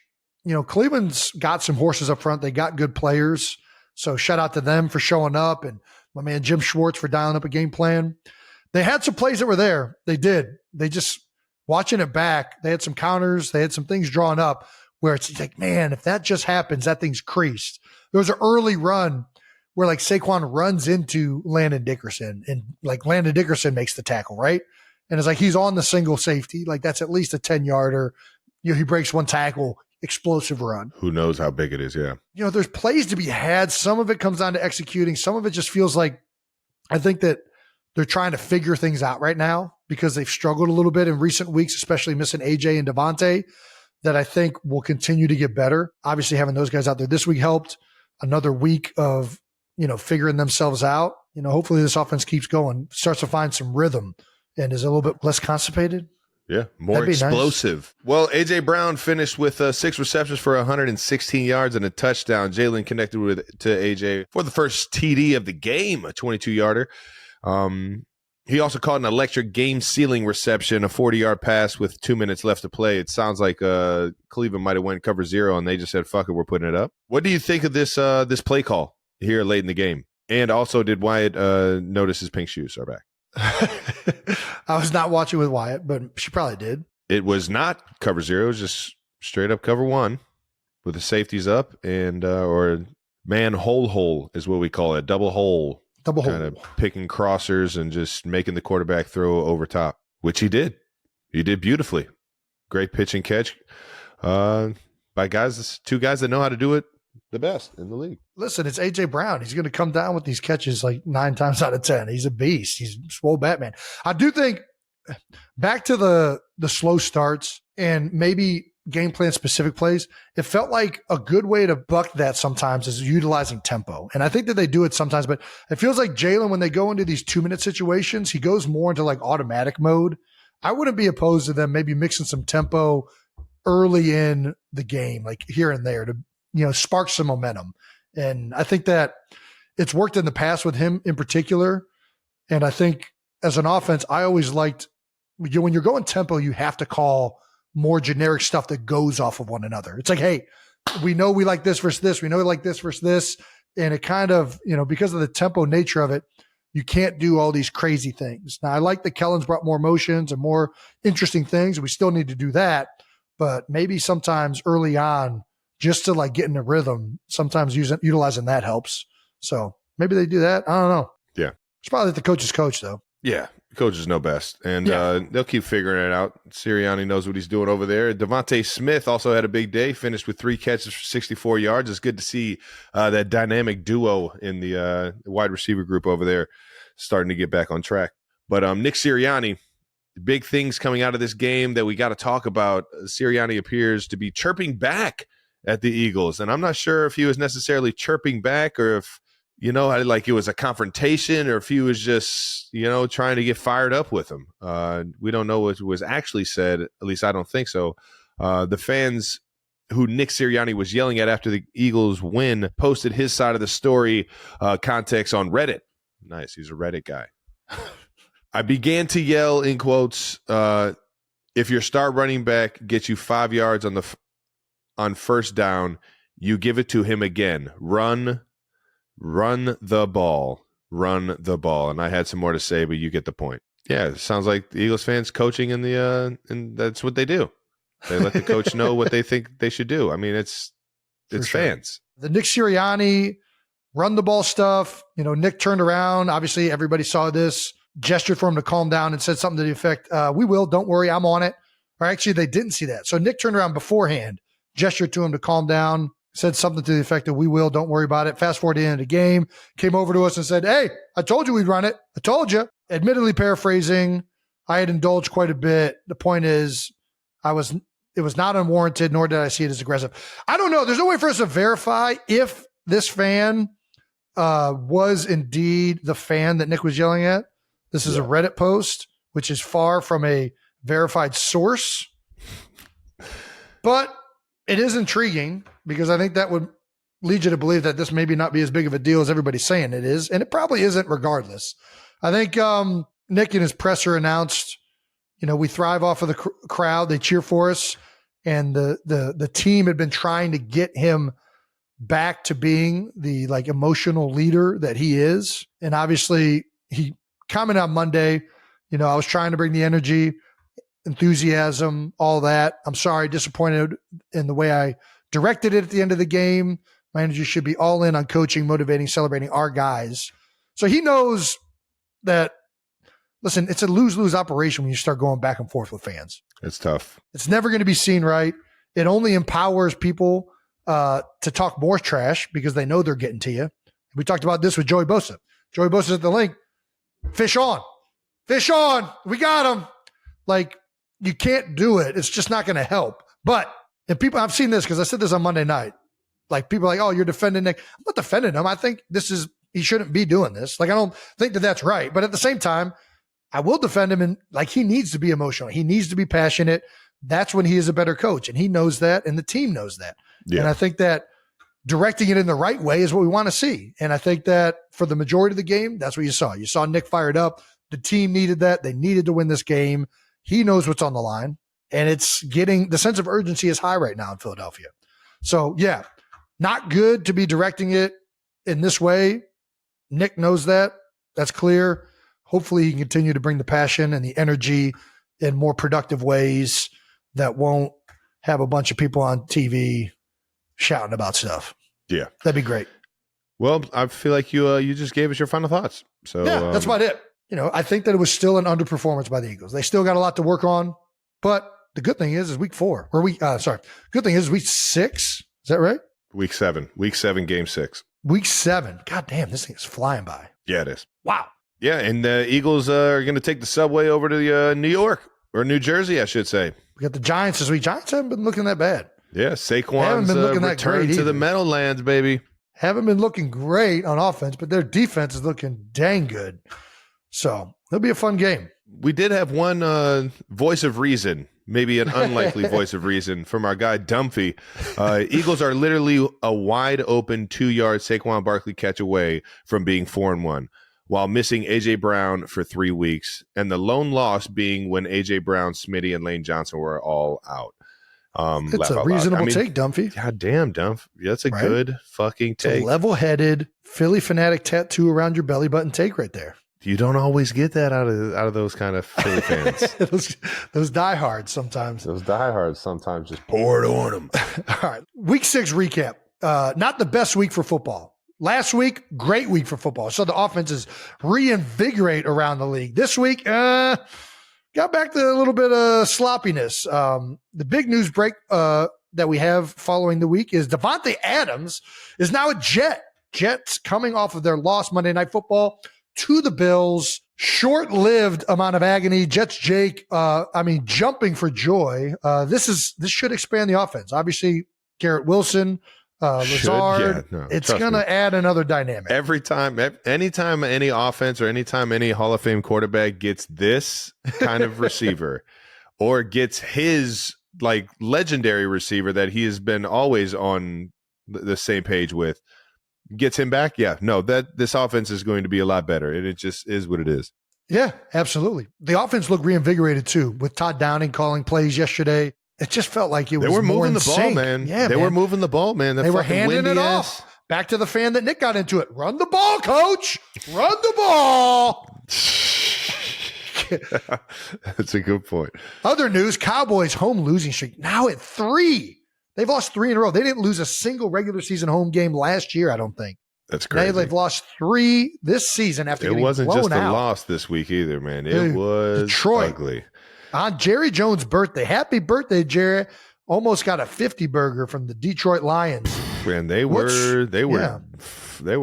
Cleveland's got some horses up front. They got good players. So shout out to them for showing up, and my man Jim Schwartz for dialing up a game plan. They had some plays that were there. They did. They just, watching it back, they had some counters. They had some things drawn up where it's like, man, if that just happens, that thing's creased. There was an early run where like Saquon runs into Landon Dickerson, and like Landon Dickerson makes the tackle, right? And it's like he's on the single safety. Like that's at least a 10-yarder. He breaks one tackle, explosive run. Who knows how big it is, yeah. There's plays to be had. Some of it comes down to executing. Some of it just feels like, I think that they're trying to figure things out right now because they've struggled a little bit in recent weeks, especially missing AJ and Davante, that I think will continue to get better. Obviously having those guys out there this week helped. Another week of figuring themselves out. Hopefully this offense keeps going, starts to find some rhythm, and is a little bit less constipated. Yeah, more explosive. Nice. Well, A.J. Brown finished with 6 receptions for 116 yards and a touchdown. Jalen connected to A.J. for the first TD of the game, a 22-yarder. He also caught an electric game-sealing reception, a 40-yard pass with 2 minutes left to play. It sounds like Cleveland might have went cover 0, and they just said, fuck it, we're putting it up. What do you think of this play call here late in the game? And also, did Wyatt notice his pink shoes are back? I was not watching with Wyatt, but she probably did. It was not cover 0. It was just straight up cover 1 with the safeties up and or man hole is what we call it. Double hole. Kind of picking crossers and just making the quarterback throw over top, which he did. He did beautifully. Great pitch and catch by two guys that know how to do it the best in the league. Listen, it's A.J. Brown. He's going to come down with these catches like 9 times out of 10. He's a beast. He's swole Batman. I do think back to the slow starts and maybe game plan specific plays, it felt like a good way to buck that sometimes is utilizing tempo. And I think that they do it sometimes, but it feels like Jalen, when they go into these 2-minute situations, he goes more into like automatic mode. I wouldn't be opposed to them maybe mixing some tempo early in the game, like here and there to, spark some momentum. And I think that it's worked in the past with him in particular. And I think as an offense, I always liked when you're going tempo, you have to call more generic stuff that goes off of one another. It's like, hey, we know we like this versus this. We know we like this versus this. And it kind of, because of the tempo nature of it, you can't do all these crazy things. Now, I like that Kellen's brought more motions and more interesting things. We still need to do that. But maybe sometimes early on, just to like get in a rhythm, sometimes utilizing that helps. So maybe they do that. I don't know. Yeah. It's probably the coach's coach, though. Yeah. Coaches know best, and they'll keep figuring it out. Sirianni knows what he's doing over there. Devontae Smith also had a big day, finished with 3 catches for 64 yards. It's good to see that dynamic duo in the wide receiver group over there starting to get back on track. But Nick Sirianni, big things coming out of this game that we got to talk about. Sirianni appears to be chirping back at the Eagles, and I'm not sure if he was necessarily chirping back or if like it was a confrontation or if he was just, trying to get fired up with him. We don't know what was actually said. At least I don't think so. The fans who Nick Sirianni was yelling at after the Eagles win posted his side of the story context on Reddit. Nice. He's a Reddit guy. I began to yell in quotes, if your star running back gets you 5 yards on first down, you give it to him again. Run the ball. And I had some more to say, but you get the point. Yeah, it sounds like the Eagles fans coaching and that's what they do. They let the coach know what they think they should do. I mean, it's fans. The Nick Sirianni run the ball stuff. Nick turned around. Obviously, everybody saw this, gestured for him to calm down and said something to the effect, we will, don't worry, I'm on it. Or actually, they didn't see that. So Nick turned around beforehand, gestured to him to calm down, said something to the effect of, we will, don't worry about it. Fast forward to the end of the game, came over to us and said, hey, I told you we'd run it. I told you. Admittedly paraphrasing, I had indulged quite a bit. The point is, it was not unwarranted, nor did I see it as aggressive. I don't know. There's no way for us to verify if this fan was indeed the fan that Nick was yelling at. This is a Reddit post, which is far from a verified source. But it is intriguing because I think that would lead you to believe that this maybe not be as big of a deal as everybody's saying it is, and it probably isn't regardless. I think Nick in his presser announced, we thrive off of the crowd. They cheer for us, and the team had been trying to get him back to being the emotional leader that he is. And obviously he commented on Monday, I was trying to bring the energy, enthusiasm, all that. I'm sorry, disappointed in the way I directed it at the end of the game. My energy should be all in on coaching, motivating, celebrating our guys. So he knows that, listen, it's a lose-lose operation when you start going back and forth with fans. It's tough. It's never going to be seen right. It only empowers people to talk more trash because they know they're getting to you. We talked about this with Joey Bosa. Joey Bosa's at the link. Fish on. Fish on. We got him. You can't do it. It's just not going to help. But if people, I've seen this because I said this on Monday night. People are like, oh, you're defending Nick. I'm not defending him. I think he shouldn't be doing this. I don't think that that's right. But at the same time, I will defend him. And he needs to be emotional. He needs to be passionate. That's when he is a better coach. And he knows that. And the team knows that. Yeah. And I think that directing it in the right way is what we want to see. And I think that for the majority of the game, that's what you saw. You saw Nick fired up. The team needed that. They needed to win this game. He knows what's on the line. And it's getting, the sense of urgency is high right now in Philadelphia. So, yeah, not good to be directing it in this way. Nick knows that. That's clear. Hopefully he can continue to bring the passion and the energy in more productive ways that won't have a bunch of people on TV shouting about stuff. Yeah. That'd be great. Well, I feel like you just gave us your final thoughts. So yeah, that's about it. I think that it was still an underperformance by the Eagles. They still got a lot to work on, but the good thing is week 4 or good thing is week 6. Is that right? Week 7, game 6. Week 7. God damn, this thing is flying by. Yeah, it is. Wow. Yeah. And the Eagles are going to take the subway over to New York or New Jersey, I should say. We got the Giants this week. Giants haven't been looking that bad. Yeah. Saquon's return to the Meadowlands, baby. Haven't been looking great on offense, but their defense is looking dang good. So it'll be a fun game. We did have one voice of reason, maybe an unlikely voice of reason from our guy Dumphy. Eagles are literally a wide open 2-yard Saquon Barkley catch away from being 4-1 while missing A.J. Brown for 3 weeks. And the lone loss being when A.J. Brown, Smitty, and Lane Johnson were all out. It's a reasonable take, Dumphy. God damn, Dumph. That's a good fucking take. It's a level-headed, Philly fanatic tattoo around your belly button take right there. You don't always get that out of those kind of Philly fans. those diehards sometimes. Those diehards sometimes just pour it on them. All right. Week 6 recap. Not the best week for football. Last week, great week for football. So the offenses reinvigorate around the league. This week, got back to a little bit of sloppiness. The big news break that we have following the week is Davante Adams is now a Jet. Jets coming off of their loss Monday Night Football to the Bills. Short-lived amount of agony. Jets Jake, jumping for joy. This should expand the offense. Obviously, Garrett Wilson, Lazard. It's going to add another dynamic. Anytime any offense or anytime any Hall of Fame quarterback gets this kind of receiver or gets his legendary receiver that he has been always on the same page with, gets him back, this offense is going to be a lot better, and it just is what it is. Yeah, absolutely. The offense looked reinvigorated too, with Todd Downing calling plays yesterday. It just felt like it was more in sync. They were moving the ball, man. Yeah, they were moving the ball, man. They were handing it off. Back to the fan that Nick got into it. Run the ball, coach. Run the ball. That's a good point. Other news, Cowboys home losing streak now at 3. They've lost 3 in a row. They didn't lose a single regular season home game last year, I don't think. That's crazy. They've lost 3 this season after getting blown out. It wasn't just a loss this week either, man. It was Detroit. Ugly. On Jerry Jones' birthday. Happy birthday, Jerry. Almost got a 50 burger from the Detroit Lions. Man, they were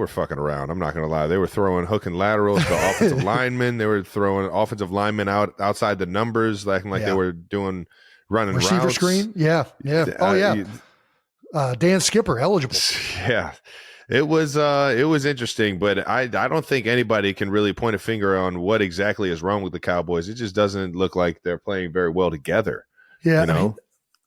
fucking around. I'm not going to lie. They were throwing hook and laterals to offensive linemen. They were throwing offensive linemen outside the numbers, they were doing running receiver routes. Screen. Yeah. Oh yeah. Dan Skipper eligible. Yeah. It was interesting, but I don't think anybody can really point a finger on what exactly is wrong with the Cowboys. It just doesn't look like they're playing very well together. Yeah,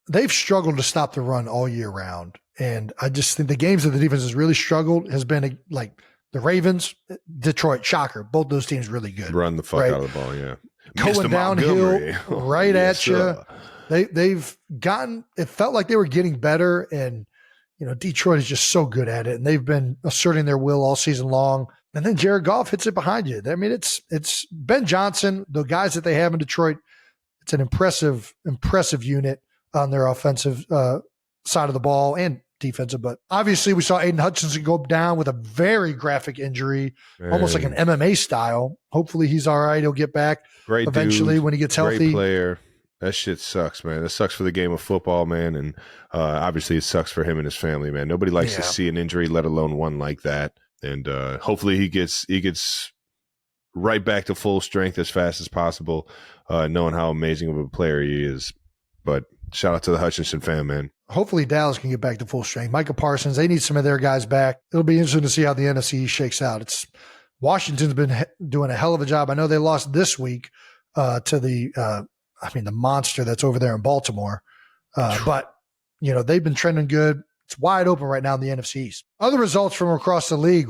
they've struggled to stop the run all year round, And I just think the games that the defense has really struggled has been like the Ravens, Detroit, shocker. Both those teams really good. Run the fuck out of the ball, yeah. Going downhill right yes, at you. They've gotten, it felt like they were getting better, and Detroit is just so good at it, and they've been asserting their will all season long. And then Jared Goff hits it behind you. I mean, it's Ben Johnson, the guys that they have in Detroit. It's an impressive unit on their offensive side of the ball and defensive. But obviously, we saw Aiden Hutchinson go down with a very graphic injury, almost like an MMA style. Hopefully, he's all right. He'll get back eventually when he gets healthy. Great player. That shit sucks, man. It sucks for the game of football, man. And obviously, it sucks for him and his family, man. Nobody likes to see an injury, let alone one like that. And hopefully, he gets right back to full strength as fast as possible, knowing how amazing of a player he is. But shout out to the Hutchinson fan, man. Hopefully Dallas can get back to full strength. Micah Parsons, they need some of their guys back. It'll be interesting to see how the NFC shakes out. Washington's been doing a hell of a job. I know they lost this week to the monster that's over there in Baltimore. But they've been trending good. It's wide open right now in the NFC East. Other results from across the league: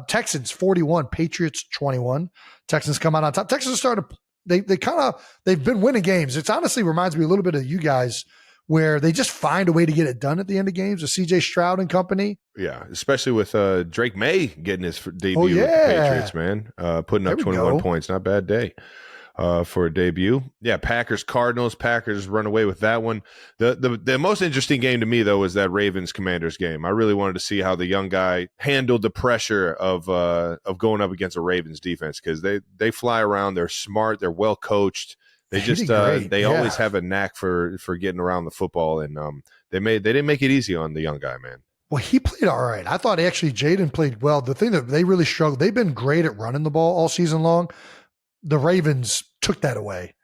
Texans 41, Patriots 21. Texans come out on top. Texans started. They've been winning games. It honestly reminds me a little bit of you guys, where they just find a way to get it done at the end of games with C.J. Stroud and company. Yeah, especially with Drake May getting his debut with the Patriots, man. Putting up 21 points. Not a bad day for a debut. Yeah, Packers, Cardinals. Packers run away with that one. The most interesting game to me, though, was that Ravens-Commanders game. I really wanted to see how the young guy handled the pressure of going up against a Ravens defense, because they fly around. They're smart. They're well coached. They just always have a knack for getting around the football, and they didn't make it easy on the young guy, man. Well, he played all right. I thought actually Jaden played well. The thing that they really struggled, they've been great at running the ball all season long. The Ravens took that away,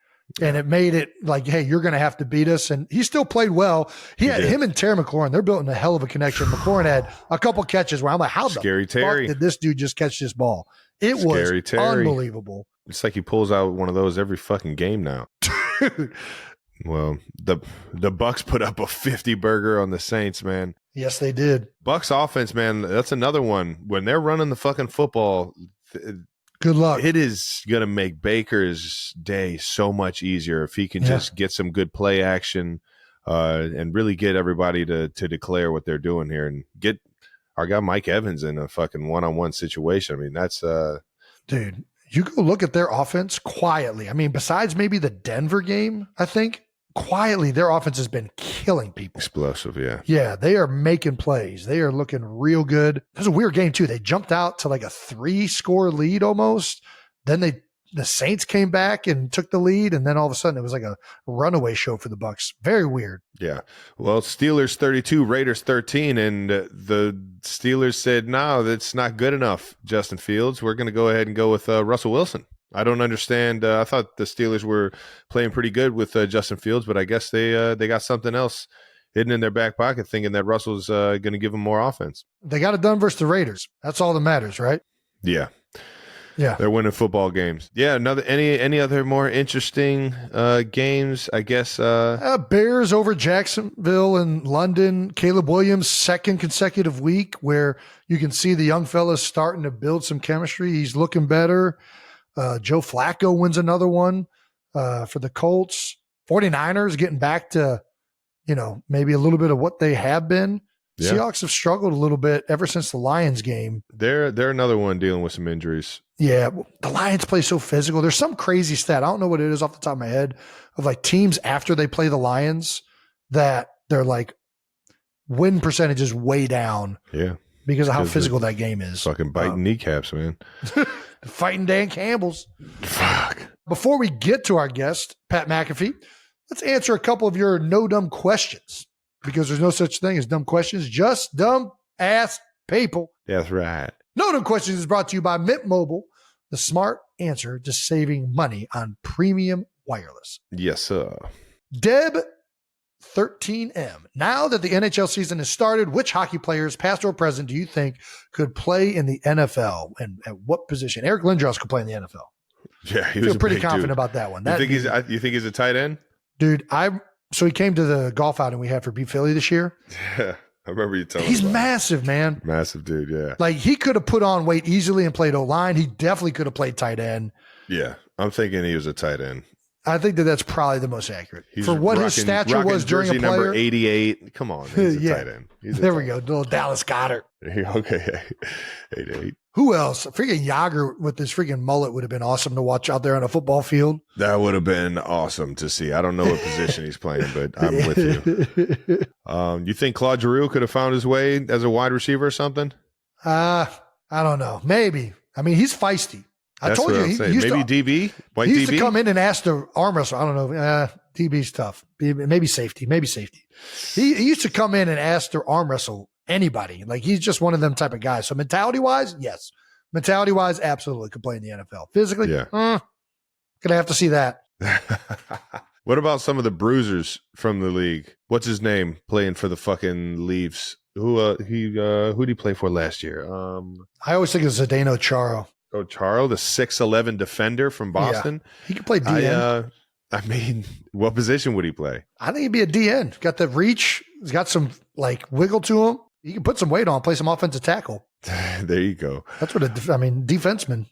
and it made it like, hey, you're going to have to beat us. And he still played well. He had him and Terry McLaurin. They're building a hell of a connection. McLaurin had a couple catches where I'm like, how the fuck did this dude just catch this ball? It was unbelievable. It's like he pulls out one of those every fucking game now. Well, the Bucks put up a 50 burger on the Saints, man. Yes, they did. Bucks offense, man, that's another one. When they're running the fucking football, good luck. It is going to make Baker's day so much easier if he can just get some good play action and really get everybody to declare what they're doing here, and get our guy Mike Evans in a fucking one-on-one situation. I mean, that's dude, you go look at their offense quietly. I mean, besides maybe the Denver game, I think quietly their offense has been killing people. Explosive, yeah. Yeah, they are making plays. They are looking real good. It was a weird game too. They jumped out to like a 3-score lead almost. Then the Saints came back and took the lead, and then all of a sudden it was like a runaway show for the Bucks. Very weird. Yeah. Well, Steelers 32, Raiders 13, and the Steelers said, no, that's not good enough, Justin Fields. We're going to go ahead and go with Russell Wilson. I don't understand. I thought the Steelers were playing pretty good with Justin Fields, but I guess they got something else hidden in their back pocket, thinking that Russell's going to give them more offense. They got it done versus the Raiders. That's all that matters, right? Yeah. Yeah. They're winning football games. Yeah. Any other more interesting games, I guess? Bears over Jacksonville and London. Caleb Williams' second consecutive week where you can see the young fellas starting to build some chemistry. He's looking better. Joe Flacco wins another one for the Colts. 49ers getting back to, maybe a little bit of what they have been. Yeah. Seahawks have struggled a little bit ever since the Lions game. They're another one dealing with some injuries. Yeah, the Lions play so physical. There's some crazy stat. I don't know what it is off the top of my head of like teams after they play the Lions that they're like win percentage is way down. Yeah. Because of how physical that game is. Fucking biting kneecaps, man. Fighting Dan Campbell's. Fuck. Before we get to our guest, Pat McAfee, let's answer a couple of your no dumb questions, because there's no such thing as dumb questions, just dumb ass people. That's right. No Dumb Questions is brought to you by Mint Mobile, the smart answer to saving money on premium wireless. Yes, sir. Deb 13M. Now that the NHL season has started, which hockey players, past or present, do you think could play in the NFL, and at what position? Eric Lindros could play in the NFL. Yeah, I feel pretty confident about that one. You think he's a tight end? Dude, so he came to the golf outing we had for Beat Philly this year. Yeah. I remember you telling me. He's about massive, man. it. Massive dude, yeah. Like, he could have put on weight easily and played O-line. He definitely could have played tight end. Yeah, I'm thinking he was a tight end. I think that's probably the most accurate. He's For what his stature was during a jersey player. number 88. Come on, he's a Yeah. tight end. There we go. Little Dallas Goedert. Okay, 88. Who else? Freaking Yager with this freaking mullet would have been awesome to watch out there on a football field. That would have been awesome to see. I don't know what position he's playing, but I'm with you. You think Claude Giroux could have found his way as a wide receiver or something? I don't know. Maybe. I mean, he's feisty. I That's told what you. I'm He saying. used Maybe to, DB? White he used DB? to come in and ask to arm wrestle. I don't know. DB's tough. Maybe safety. He used to come in and ask to arm wrestle anybody. Like, he's just one of them type of guys. So mentality-wise, yes. Mentality-wise, absolutely could play in the NFL. Physically, Yeah. gonna have to see that. What about some of the bruisers from the league? What's his name playing for the fucking Leafs? Who'd he play for last year? I always think of Zdeno Chara. Oh, Charles, the 6'11" defender from Boston. He could play DN. I mean, what position would he play? I think he'd be a DN. Got the reach. He's got some like wiggle to him. He can put some weight on, play some offensive tackle. There you go. That's what defenseman.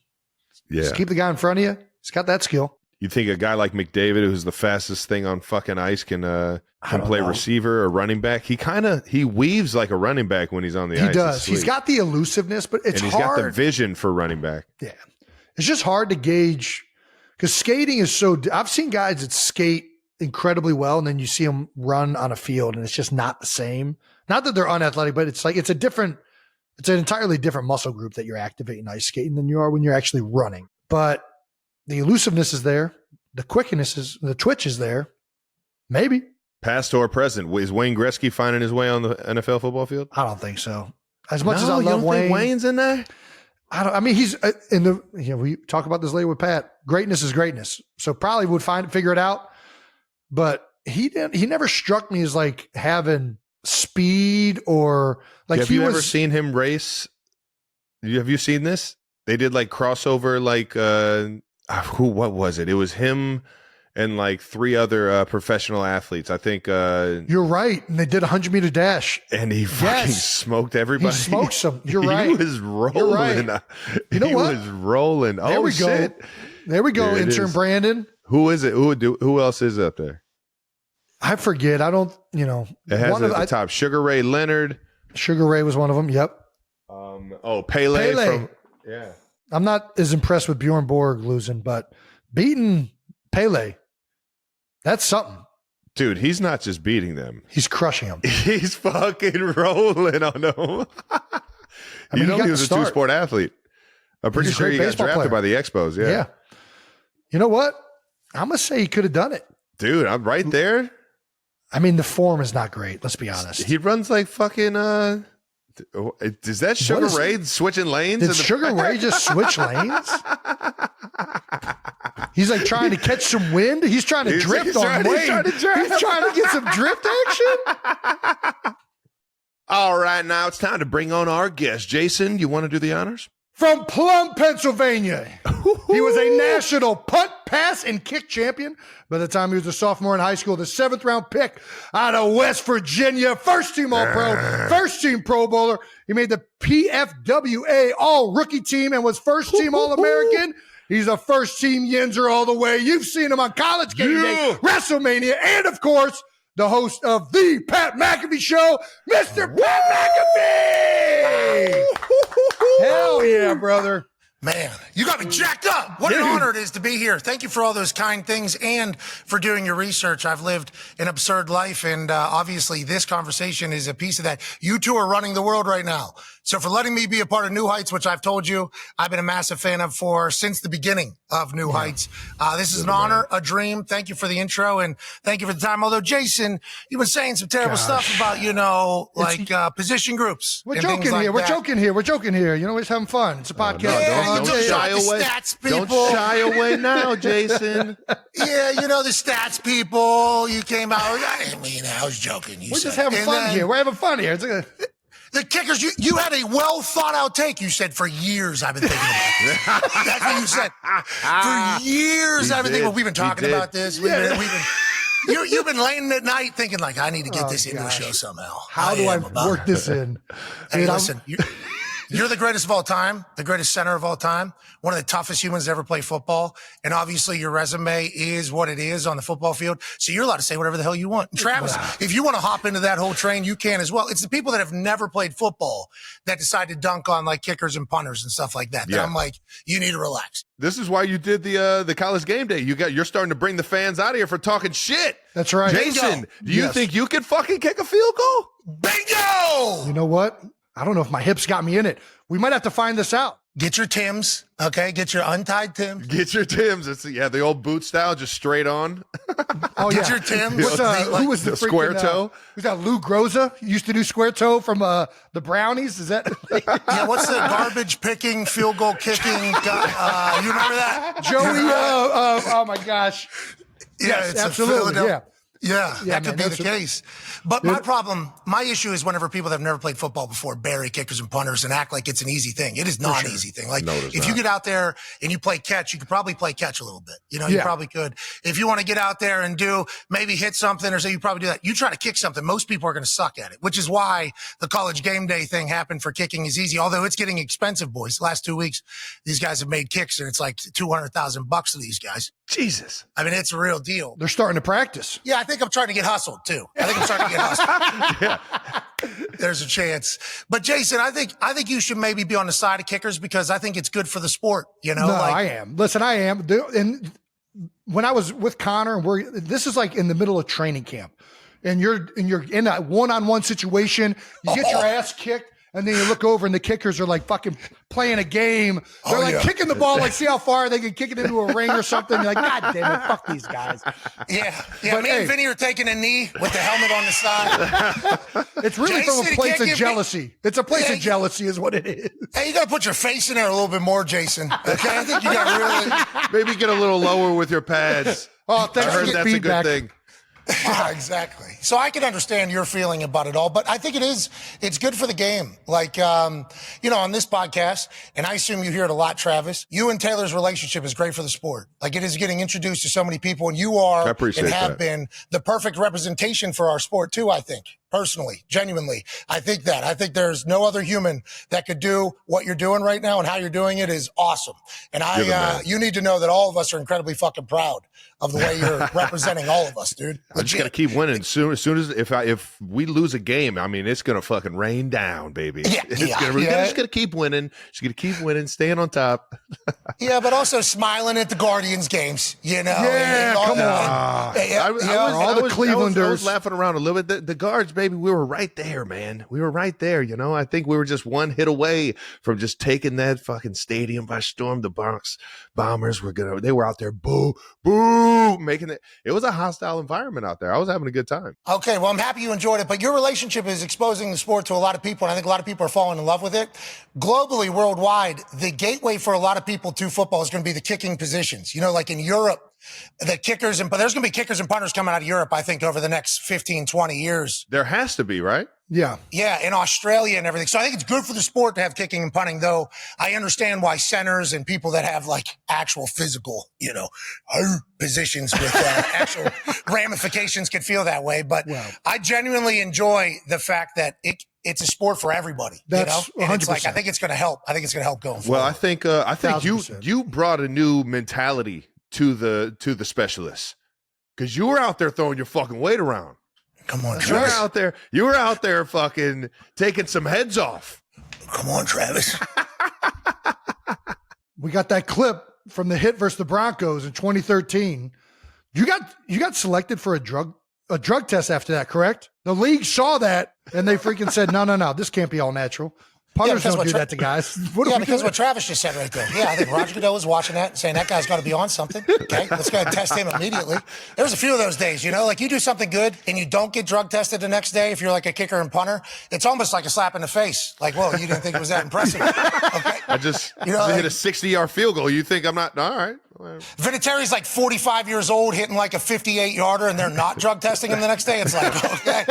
Yeah. Just keep the guy in front of you. He's got that skill. You think a guy like McDavid, who's the fastest thing on fucking ice, can play know. receiver or running back? He weaves like a running back when he's on the ice. He does. It's sweet. He's got the elusiveness, but it's and he's hard. got the vision for running back. Yeah. It's just hard to gauge because skating is so. I've seen guys that skate incredibly well, and then you see them run on a field, and it's just not the same. Not that they're unathletic, but it's like it's an entirely different muscle group that you're activating ice skating than you are when you're actually running. But the elusiveness is there. The quickness is, the twitch is there. Maybe. Past or present, is Wayne Gretzky finding his way on the NFL football field? I don't think so. As much as I you love don't think Wayne, Wayne's in there? I mean, he's in the, we talk about this later with Pat. Greatness is greatness. So probably would figure it out. But he never struck me as like having speed or like Have you ever seen him race? Have you seen this? They did like crossover, like, what was it? It was him and like three other professional athletes. I think. You're right. And they did a 100-meter dash. And he fucking smoked everybody. He smoked some. You're right. He was rolling. You're right. You know what? He was rolling. There we go. Shit. There we go, There it intern is. Brandon. Who is it? Who else is up there? I forget. I don't, It has one at of the top Sugar Ray Leonard. Sugar Ray was one of them. Yep. Pele. Pele. Yeah. I'm not as impressed with Bjorn Borg losing, but beating Pele, that's something. Dude, he's not just beating them. He's crushing them. He's fucking rolling on them. mean, he got he was the a start. two-sport athlete. I'm pretty He's a sure great he got baseball drafted player. by the Expos. Yeah. Yeah. You know what? I'm going to say he could have done it. Dude, I'm right there. I mean, the form is not great. Let's be honest. He runs like fucking is that Sugar is- Ray switching lanes? Did Sugar Ray just switch lanes? He's like trying to catch some wind. He's trying to drift on Wayne. He's trying to get some drift action. All right, now it's time to bring on our guest. Jason, you want to do the honors? From Plum, Pennsylvania. He was a national punt, pass, and kick champion by the time he was a sophomore in high school. The 7th round pick out of West Virginia. First team All-Pro, first team Pro Bowler. He made the PFWA All-Rookie team and was first team All-American. He's a first team Yinzer all the way. You've seen him on College Game Day, WrestleMania, and of course, the host of the Pat McAfee Show, Mr. Pat McAfee. Hell yeah, brother. Man, you got me jacked up. What an honor it is to be here. Thank you for all those kind things and for doing your research. I've lived an absurd life, and obviously this conversation is a piece of that. You two are running the world right now. So for letting me be a part of New Heights, which I've told you I've been a massive fan of since the beginning of New Heights. This is an honor, a dream. Thank you for the intro, and thank you for the time. Although, Jason, you've been saying some terrible stuff about, position groups. We're and joking things like here. We're that. joking here. We're joking here. You know, we're just having fun. It's a podcast. Don't shy away. Stats people. Don't shy away now, Jason. Yeah, the stats people. You came out. I didn't mean I was joking. We're just having fun here. We're having fun here. It's the kickers, you had a well thought out take. You said, for years I've been thinking about this. That's what you said. For years I've been thinking, we've been talking about this. We've been You've been laying at night thinking like, I need to get this into a show somehow. How do I work this in? Hey, Dude, listen, you're the greatest of all time, the greatest center of all time, one of the toughest humans to ever play football. And obviously your resume is what it is on the football field. So you're allowed to say whatever the hell you want. And Travis, if you want to hop into that whole train, you can as well. It's the people that have never played football that decide to dunk on like kickers and punters and stuff like that. Yeah. I'm like, you need to relax. This is why you did the college game day. You're starting to bring the fans out of here for talking shit. That's right. Jason, Bingo. do you think you can fucking kick a field goal? Bingo! You know what? I don't know if my hips got me in it. We might have to find this out. Get your Tims, okay? Get your untied Tims. Get your Tims. It's the old boot style, just straight on. Oh, Get yeah. your Tims. Who was the freaking, square toe? Who's that? Lou Groza used to do square toe from the Brownies. Is that Yeah, what's the garbage picking, field goal kicking guy? You remember that? Joey? Oh my gosh! Yeah, Yes, it's absolutely. a Philadelphia. Yeah, Yeah, that could man, be the case. But my issue is whenever people that have never played football before bury kickers and punters and act like it's an easy thing. It is not an easy thing. Like No, it is if you not. get out there and you play catch, you could probably play catch a little bit. You know, you Yeah. probably could. If you want to get out there and maybe hit something or so, you probably do that. You try to kick something, most people are going to suck at it, which is why the college game day thing happened for kicking is easy. Although it's getting expensive, boys. The last 2 weeks, these guys have made kicks and it's like $200,000 to these guys. Jesus. I mean, it's a real deal. They're starting to practice. Yeah, I think I'm trying to get hustled too. I think I'm starting to get hustled. There's a chance. But Jason, I think you should maybe be on the side of kickers because I think it's good for the sport. You know, No, like, I am. Listen, I am. And when I was with Connor, and this is like in the middle of training camp, and you're in a one-on-one situation. You get your ass kicked. And then you look over and the kickers are like fucking playing a game. They're kicking the ball, like see how far they can kick it into a ring or something. You're like, God damn it, fuck these guys. Yeah. But Me and Vinny are taking a knee with the helmet on the side. It's really Jason, from a you place can't of give me- jealousy. It's a place of jealousy is what it is. Hey, you got to put your face in there a little bit more, Jason. Okay, I think you got to really. Maybe get a little lower with your pads. Oh, I thanks for heard the that's feedback. a good thing. Yeah, exactly. So I can understand your feeling about it all, but I think it's good for the game. Like, on this podcast, and I assume you hear it a lot, Travis, you and Taylor's relationship is great for the sport. Like it is getting introduced to so many people and you are I appreciate and have that. been the perfect representation for our sport too, I think. Personally, genuinely, I think there's no other human that could do what you're doing right now and how you're doing it is awesome. And You're the man. you need to know that all of us are incredibly fucking proud of the way you're representing all of us, dude. I just gotta keep winning. As soon as if we lose a game, I mean it's gonna fucking rain down, baby. Yeah, We're just gonna keep winning. Just gonna keep winning, staying on top. Yeah, but also smiling at the Guardians games, you know. Yeah, and all come that. on. Yeah, all the I was Clevelanders. laughing around a little bit. The guards, baby, we were right there, man. We were right there. You know, I think we were just one hit away from just taking that fucking stadium by storm. The Bronx Bombers they were out there, boo, boo, making it. It was a hostile environment out there. I was having a good time. Okay, well, I'm happy you enjoyed it, but your relationship is exposing the sport to a lot of people, and I think a lot of people are falling in love with it. Globally, worldwide, the gateway for a lot of people to football is going to be the kicking positions. You know, like in Europe, the kickers, but there's going to be kickers and punters coming out of Europe, I think, over the next 15, 20 years. There has to be, right? Yeah. Yeah, in Australia and everything. So I think it's good for the sport to have kicking and punting, though I understand why centers and people that have like actual physical, positions with actual ramifications could feel that way. But I genuinely enjoy the fact that it's a sport for everybody. That's And it's like, 100%. I think it's going to help. I think it's going to help going forward. Well, I think 1000%. you brought a new mentality to the specialists because you were out there throwing your fucking weight around. Come on, You were Travis. out there fucking taking some heads off. Come on, Travis. We got that clip from the hit versus the Broncos in 2013. You got selected for a drug test after that, correct? The league saw that and they freaking said, no, this can't be all natural. Punters because don't what do that to guys. What are we because doing? what Travis just said right there. Yeah, I think Roger Goodell was watching that and saying that guy's got to be on something. Okay, let's go ahead and test him immediately. There was a few of those days, like you do something good and you don't get drug tested the next day if you're like a kicker and punter. It's almost like a slap in the face. Like, whoa, you didn't think it was that impressive. Okay. I just hit like- a 60-yard field goal. You think I'm not all right? Vinatieri's like 45 years old hitting like a 58-yarder and they're not drug testing him the next day. It's like, okay,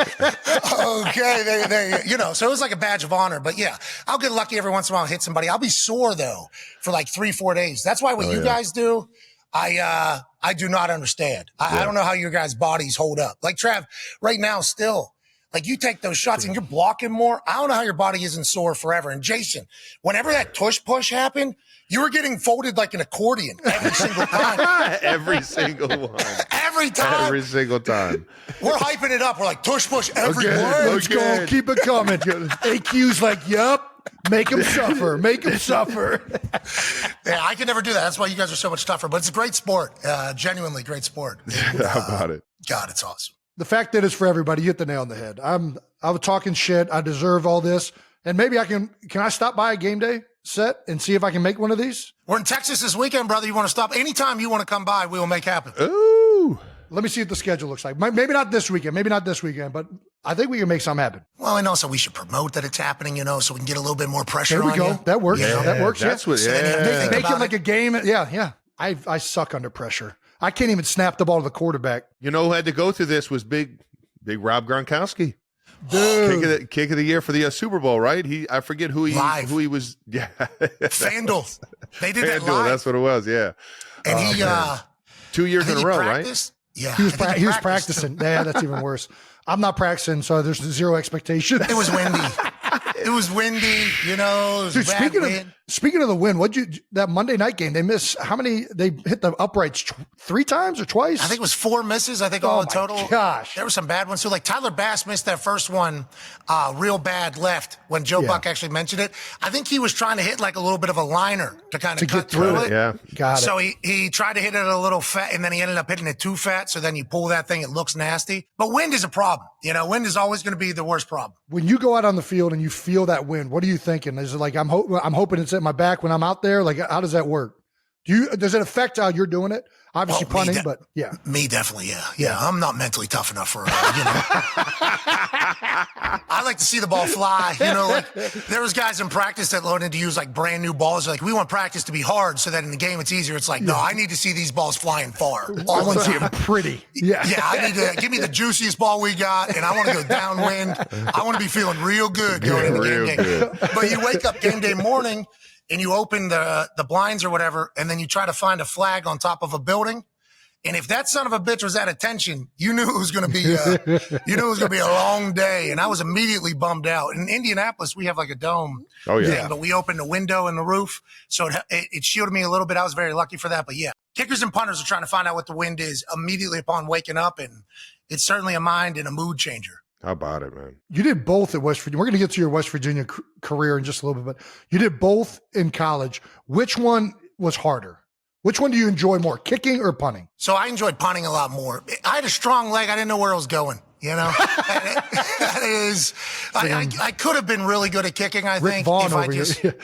so it was like a badge of honor. But yeah, I'll get lucky every once in a while and hit somebody. I'll be sore though for like 3-4 days. That's why what you guys do, I do not understand. I don't know how your guys' bodies hold up. Like Trav, right now still, like you take those shots and you're blocking more. I don't know how your body isn't sore forever. And Jason, whenever that tush push happened, you were getting folded like an accordion every single time. Every single one. Every time. Every single time. We're hyping it up. We're like, tush push every Okay, word. let's go. Keep it coming. AQ's like, yup. Make him suffer. Make him suffer. Yeah, I can never do that. That's why you guys are so much tougher. But it's a great sport. Genuinely great sport. And, How about it? God, it's awesome. The fact that it's for everybody, you hit the nail on the head. I was talking shit. I deserve all this. And maybe can I stop by a game day set and see if I can make one of these? We're in Texas this weekend, brother. You want to stop? Anytime you want to come by, we will make happen. Ooh. Let me see what the schedule looks like. Maybe not this weekend. But I think we can make something happen. Well, and also we should promote that it's happening, so we can get a little bit more pressure There we on go. you. That works. Yeah, that works. That's yeah. what. So then you Yeah. think Make it about like a game. Yeah. I suck under pressure. I can't even snap the ball to the quarterback. You know who had to go through this was big Rob Gronkowski. Dude. Kick of the year for the Super Bowl, right? I forget who he was. Yeah, FanDuel. They did that FanDuel, live. that's what it was. Yeah, And he 2 years in a row, right? right? Yeah. He was, I think he was practiced. practicing. Yeah, that's even worse. I'm not practicing, so there's zero expectation. It was windy. It was windy, It was Dude, bad wind. speaking of the win, that Monday night game, they missed how many? They hit the uprights 3 times or twice? I think it was 4 misses. I think Oh all in my total. gosh. There were some bad ones too. Like Tyler Bass missed that first one real bad left when Joe Buck actually mentioned it. I think he was trying to hit like a little bit of a liner to kind of cut get through through it. it. Yeah. Got it. So he tried to hit it a little fat, and then he ended up hitting it too fat. So then you pull that thing, it looks nasty. But wind is a problem. Wind is always going to be the worst problem. When you go out on the field and you feel that wind, what are you thinking? Is it like I'm hoping it's at my back when I'm out there? Like, how does that work? Does it affect how you're doing it? Obviously punting, but yeah. Me definitely, yeah. I'm not mentally tough enough for I like to see the ball fly. Like there was guys in practice that learned to use like brand new balls. Like we want practice to be hard so that in the game it's easier. It's like, no, I need to see these balls flying far. I want to see them pretty. Yeah. Yeah, I need to give me the juiciest ball we got, and I want to go downwind. I want to be feeling real good going into game day. Good. But you wake up game day morning and you open the blinds or whatever, and then you try to find a flag on top of a building. And if that son of a bitch was at attention, you knew it was going to be, a long day. And I was immediately bummed out. In Indianapolis, we have like a dome. Oh, yeah. thing, but we opened the window and the roof. So it shielded me a little bit. I was very lucky for that. But yeah, kickers and punters are trying to find out what the wind is immediately upon waking up. And it's certainly a mind and a mood changer. How about it, man? You did both at West Virginia. We're going to get to your West Virginia career in just a little bit, but you did both in college. Which one was harder? Which one do you enjoy more, kicking or punting? So I enjoyed punting a lot more. I had a strong leg. I didn't know where I was going. That is, I could have been really good at kicking, I Rick think, Vaughn if I over just here.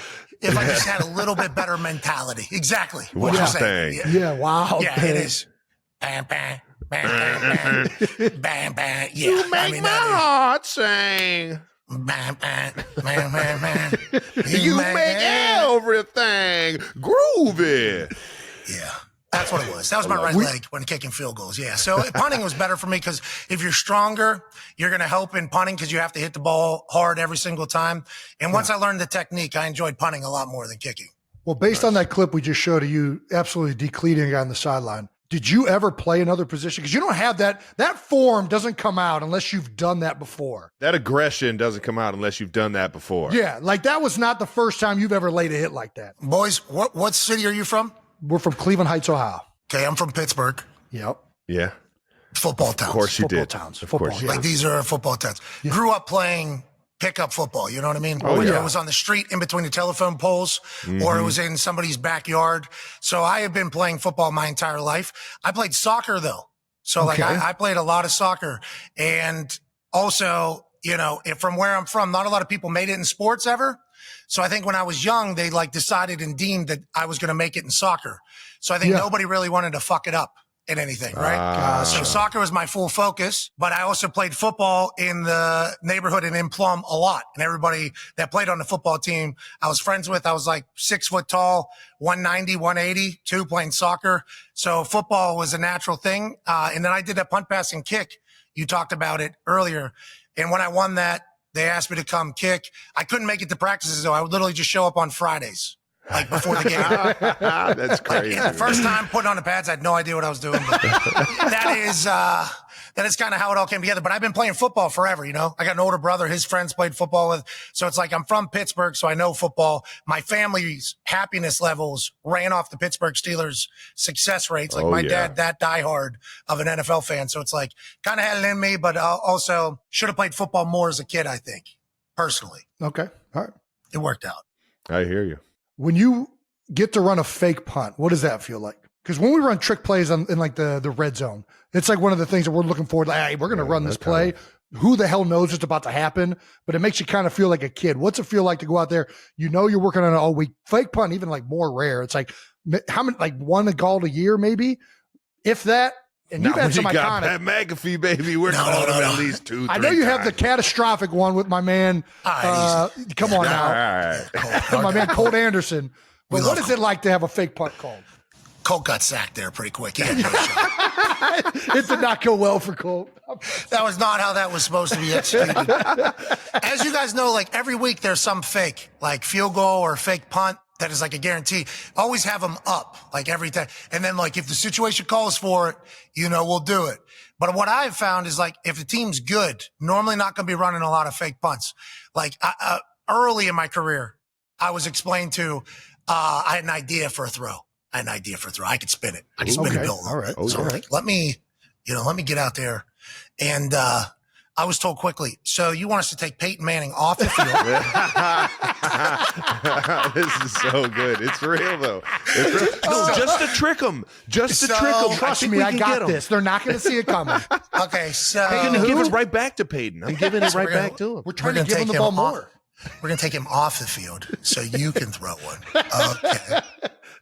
if I just had a little bit better mentality. Exactly. What you're saying. Dang. Yeah, wow. Yeah, man. it is. Bam, bam, bam, bam, bam, bam, bam. Yeah, You make my heart sing. Bam, bam, bam, bam, bam. You make everything groovy. Yeah. That's what it was. That was my right leg when kicking field goals. Yeah. So punting was better for me because if you're stronger, you're going to help in punting because you have to hit the ball hard every single time. And once I learned the technique, I enjoyed punting a lot more than kicking. Well, based on that clip we just showed of you absolutely decleating a guy on the sideline, did you ever play another position? Because you don't have that form doesn't come out unless you've done that before. That aggression doesn't come out unless you've done that before. Yeah, like that was not the first time you've ever laid a hit like that. Boys, what city are you from? We're from Cleveland Heights, Ohio. Okay, I'm from Pittsburgh. Yep. Yeah. Football towns. Of course you Football did. towns. Of Football, course. yeah. Like these are football towns. Yeah. Grew up playing pickup football. You know what I mean? Oh, yeah. It was on the street in between the telephone poles or it was in somebody's backyard. So I have been playing football my entire life. I played soccer though. So like Okay. I played a lot of soccer and also, from where I'm from, not a lot of people made it in sports ever. So I think when I was young, they like decided and deemed that I was going to make it in soccer. So I think nobody really wanted to fuck it up in anything, right? So soccer was my full focus, but I also played football in the neighborhood and in Plum a lot. And everybody that played on the football team, I was friends with. I was like 6 foot tall, 190, 180, playing soccer. So football was a natural thing. And then I did that punt, pass, and kick. You talked about it earlier. And when I won that, they asked me to come kick. I couldn't make it to practices though. I would literally just show up on Fridays. like before the game. That's crazy. The first time putting on the pads, I had no idea what I was doing. But that is kind of how it all came together. But I've been playing football forever, you know. I got an older brother. His friends played football with. So it's like I'm from Pittsburgh, so I know football. My family's happiness levels ran off the Pittsburgh Steelers' success rates. Like my dad, that diehard of an NFL fan. So it's like kind of had it in me, but also should have played football more as a kid, I think, personally. Okay. All right. It worked out. I hear you. When you get to run a fake punt, what does that feel like? Because when we run trick plays in like the red zone, it's like one of the things that we're looking forward to. Like, hey, we're going to run this play. Who the hell knows what's about to happen? But it makes you kind of feel like a kid. What's it feel like to go out there? You know, you're working on it all week. Fake punt, even like more rare. It's like how many, like one called a year, maybe, if that. And you've had some iconic. Pat McAfee, baby. We're calling him at least 2, 3 I know you have the times. catastrophic one with my man. Come on now. All right. My man Colt Anderson. But what is it like to have a fake punt called? Colt got sacked there pretty quick. He had no shot. It did not go well for Colt. That was not how that was supposed to be executed. As you guys know, like every week there's some fake, like field goal or fake punt that is like a guarantee. Always have them up, like every time. And then like if the situation calls for it, you know, we'll do it. But what I've found is like if the team's good, normally not going to be running a lot of fake punts. Like early in my career, I was explained to, I had an idea for a throw. I could spin it. I could spin a bill. All right. So like, let me get out there. And I was told quickly, so you want us to take Peyton Manning off the field? This is so good. It's real, though. It's real. No, just to trick them. Just to trick them. Trust me, I got this. They're not going to see it coming. Okay, so I'm going to give it right back to Peyton. I'm giving it right back to him. We're trying to give him the ball more. We're going to take him off the field so you can throw one. Okay.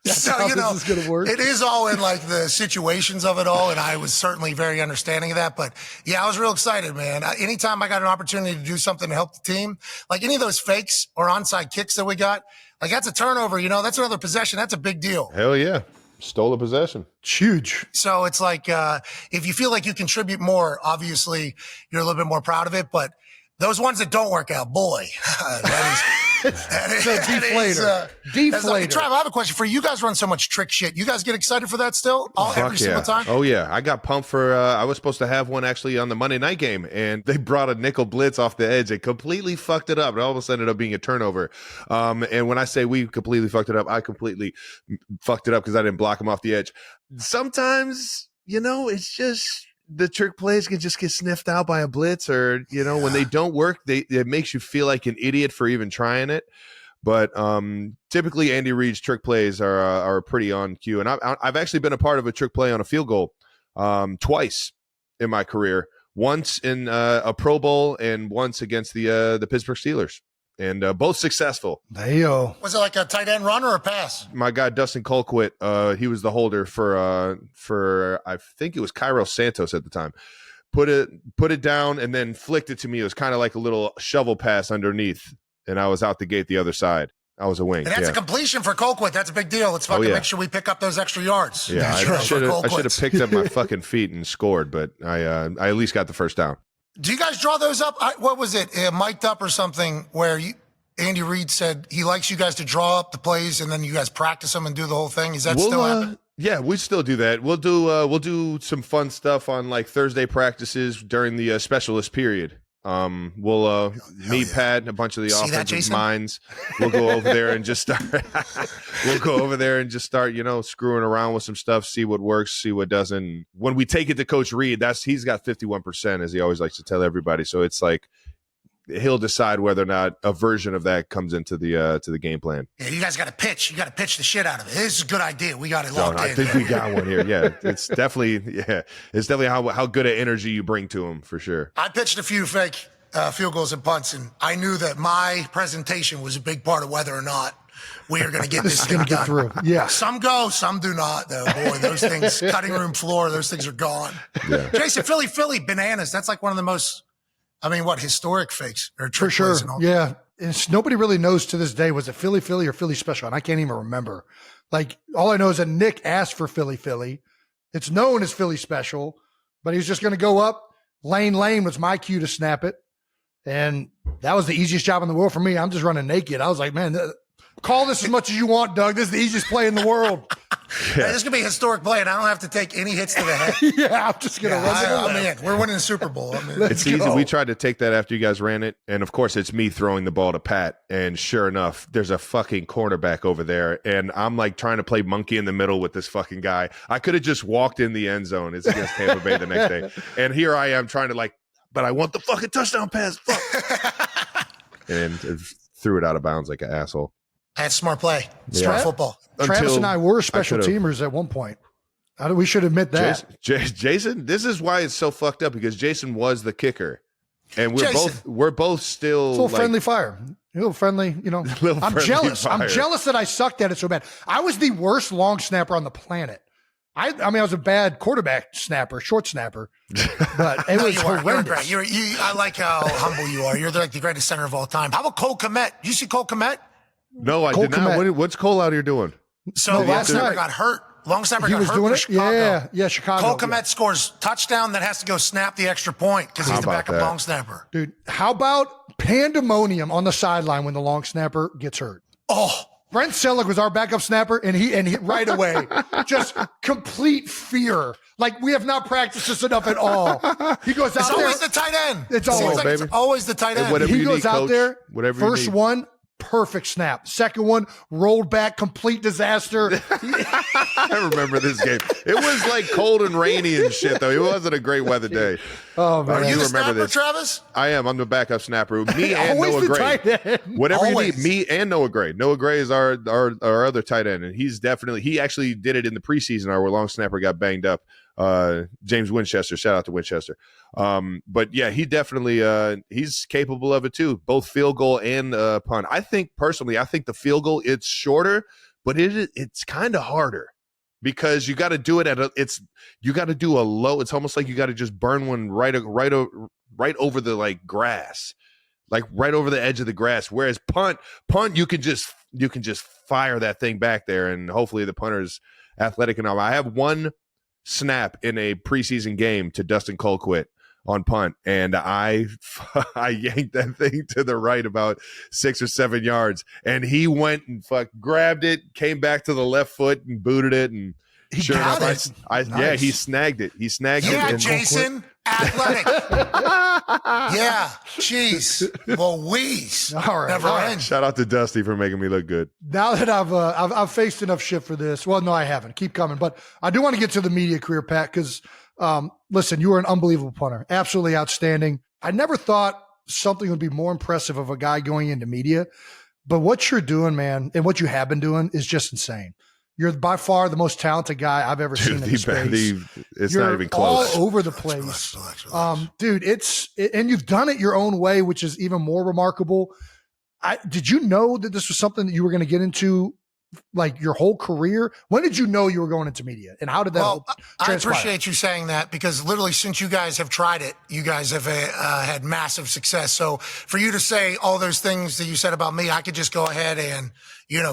That's So, how you know, this is going to work. it is all in like the situations of it all. And I was certainly very understanding of that. But yeah, I was real excited, man. Anytime I got an opportunity to do something to help the team, like any of those fakes or onside kicks that we got, like that's a turnover, you know, that's another possession. That's a big deal. Hell yeah. Stole a possession. It's huge. So it's like, if you feel like you contribute more, obviously you're a little bit more proud of it. But those ones that don't work out, boy, that is It's a deflator. Deflator. Trav, I have a question for you. You guys run so much trick shit. You guys get excited for that still? Every single time? Oh, yeah. I got pumped for, I was supposed to have one actually on the Monday night game, and they brought a nickel blitz off the edge. They completely fucked it up. It almost ended up being a turnover. And when I say we completely fucked it up, I completely fucked it up because I didn't block him off the edge. Sometimes, you know, it's just the trick plays can just get sniffed out by a blitz, or, you know, when they don't work, it makes you feel like an idiot for even trying it. But typically Andy Reid's trick plays are pretty on cue. And I've actually been a part of a trick play on a field goal twice in my career. Once in a Pro Bowl and once against the Pittsburgh Steelers. And both successful. Hey-o. Was it like a tight end run or a pass? My guy Dustin Colquitt, he was the holder for I think it was Cairo Santos at the time. Put it down and then flicked it to me. It was kind of like a little shovel pass underneath, and I was out the gate the other side. I was a wing. And that's a completion for Colquitt. That's a big deal. Let's fucking make sure we pick up those extra yards. Yeah, I should have picked up my fucking feet and scored, but I at least got the first down. Do you guys draw those up? What was it? Mic'd up or something where Andy Reid said he likes you guys to draw up the plays and then you guys practice them and do the whole thing? Is that still happening? Yeah, we still do that. We'll do some fun stuff on like Thursday practices during the specialist period. We'll meet Pat and a bunch of the offensive minds. We'll go over there and just start. You know, screwing around with some stuff, see what works, see what doesn't. When we take it to Coach Reid, he's got 51%, as he always likes to tell everybody. So it's like he'll decide whether or not a version of that comes into the game plan. Yeah, you guys got to pitch. You got to pitch the shit out of it. This is a good idea. We got it locked in. I think we got one here. Yeah, it's definitely how good an energy you bring to him for sure. I pitched a few fake field goals and punts, and I knew that my presentation was a big part of whether or not we are going to get this thing done. Through. Yeah, some go, some do not. Though, boy, those things, cutting room floor, those things are gone. Yeah. Jason, Philly bananas. That's like one of the most. Historic fakes or trick plays and all. Yeah. Nobody really knows to this day, was it Philly or Philly special? And I can't even remember. Like, all I know is that Nick asked for Philly. It's known as Philly special, but he was just going to go up. Lane was my cue to snap it. And that was the easiest job in the world for me. I'm just running naked. I was like, man, Call this as much as you want, Doug. This is the easiest play in the world. Hey, this is going to be a historic play, and I don't have to take any hits to the head. Yeah, I'm just going to run it. I'm in. We're winning the Super Bowl. It's easy. We tried to take that after you guys ran it. And, of course, it's me throwing the ball to Pat. And sure enough, there's a fucking cornerback over there. And I'm, like, trying to play monkey in the middle with this fucking guy. I could have just walked in the end zone. It's against Tampa Bay the next day. And here I am trying to, like, but I want the fucking touchdown pass. Fuck. And threw it out of bounds like an asshole. That's smart play. Smart football. Travis and I were special teamers at one point. We should admit that. Jason, this is why it's so fucked up, because Jason was the kicker, and we're both still a little friendly fire. A little friendly, you know. I'm jealous. I'm jealous that I sucked at it so bad. I was the worst long snapper on the planet. I mean, I was a bad quarterback snapper, short snapper, but it was horrendous. I like how humble you are. You're like the greatest center of all time. How about Cole Kmet? You see Cole Kmet? No, I did not. What's Cole out here doing? So long snapper got hurt. Long snapper got hurt for Chicago. Yeah, Chicago. Cole Kmet scores touchdown that has to go snap the extra point because he's the backup long snapper. Dude, how about pandemonium on the sideline when the long snapper gets hurt? Oh, Brent Selleck was our backup snapper, and he right away, just complete fear. Like, we have not practiced this enough at all. He goes out there. It's always the tight end. It's always the tight end. He goes out there, first one, perfect snap. Second one, rolled back, complete disaster. I remember this game. It was like cold and rainy and shit, though. It wasn't a great weather day. Oh, man. Are you the snapper, Travis? I am. I'm the backup snapper. Me and Noah Gray. Whatever you need. Me and Noah Gray. Noah Gray is our other tight end, and he actually did it in the preseason. Our long snapper got banged up. James Winchester, shout out to Winchester. But yeah, he definitely he's capable of it too, both field goal and punt. I think the field goal, it's shorter, but it's kind of harder because you got to do it you got to do a low. It's almost like you got to just burn one right over the like grass, like right over the edge of the grass. Whereas punt, you can just fire that thing back there, and hopefully the punter's athletic enough. I have one snap in a preseason game to Dustin Colquitt on punt, and I yanked that thing to the right about 6 or 7 yards, and he went and grabbed it, came back to the left foot and booted it, and he snagged it. He snagged it. Yeah, Jason, athletic. Yeah, jeez, Louise. All right, never ends. Shout out to Dusty for making me look good. Now that I've faced enough shit for this. Well, no, I haven't. Keep coming, but I do want to get to the media career, Pat, because listen, you were an unbelievable punter, absolutely outstanding. I never thought something would be more impressive of a guy going into media, but what you're doing, man, and what you have been doing is just insane. You're by far the most talented guy I've ever seen in the space. It's You're not even close. All over the place. Relax. Dude, and you've done it your own way, which is even more remarkable. Did you know that this was something that you were going to get into like your whole career? When did you know you were going into media, and how did that transpire? I appreciate you saying that, because literally since you guys have tried it, you guys have had massive success. So for you to say all those things that you said about me, I could just go ahead and,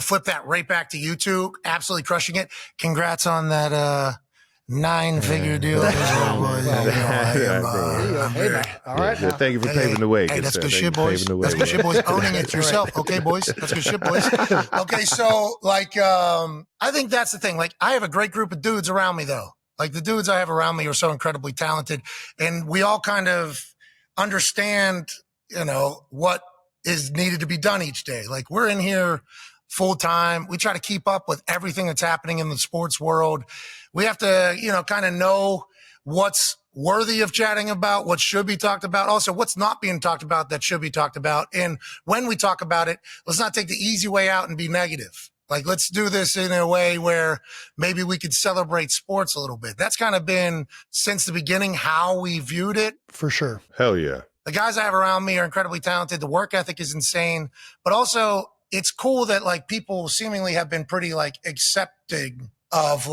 flip that right back to you two, absolutely crushing it. Congrats on that 9-figure deal. All right. Thank you for paving the way. Hey, that's good shit, boys. That's good shit, boys. Owning it yourself. Okay, boys. That's good shit, boys. Okay, so I think that's the thing. Like, I have a great group of dudes around me, though. Like, the dudes I have around me are so incredibly talented, and we all kind of understand, what is needed to be done each day. Like, we're in here full time. We try to keep up with everything that's happening in the sports world. We have to, kind of know what's worthy of chatting about, what should be talked about, also what's not being talked about that should be talked about. And when we talk about it, let's not take the easy way out and be negative. Like, let's do this in a way where maybe we could celebrate sports a little bit. That's kind of been, since the beginning, how we viewed it. For sure. Hell yeah. The guys I have around me are incredibly talented. The work ethic is insane, but also it's cool that people seemingly have been pretty accepting of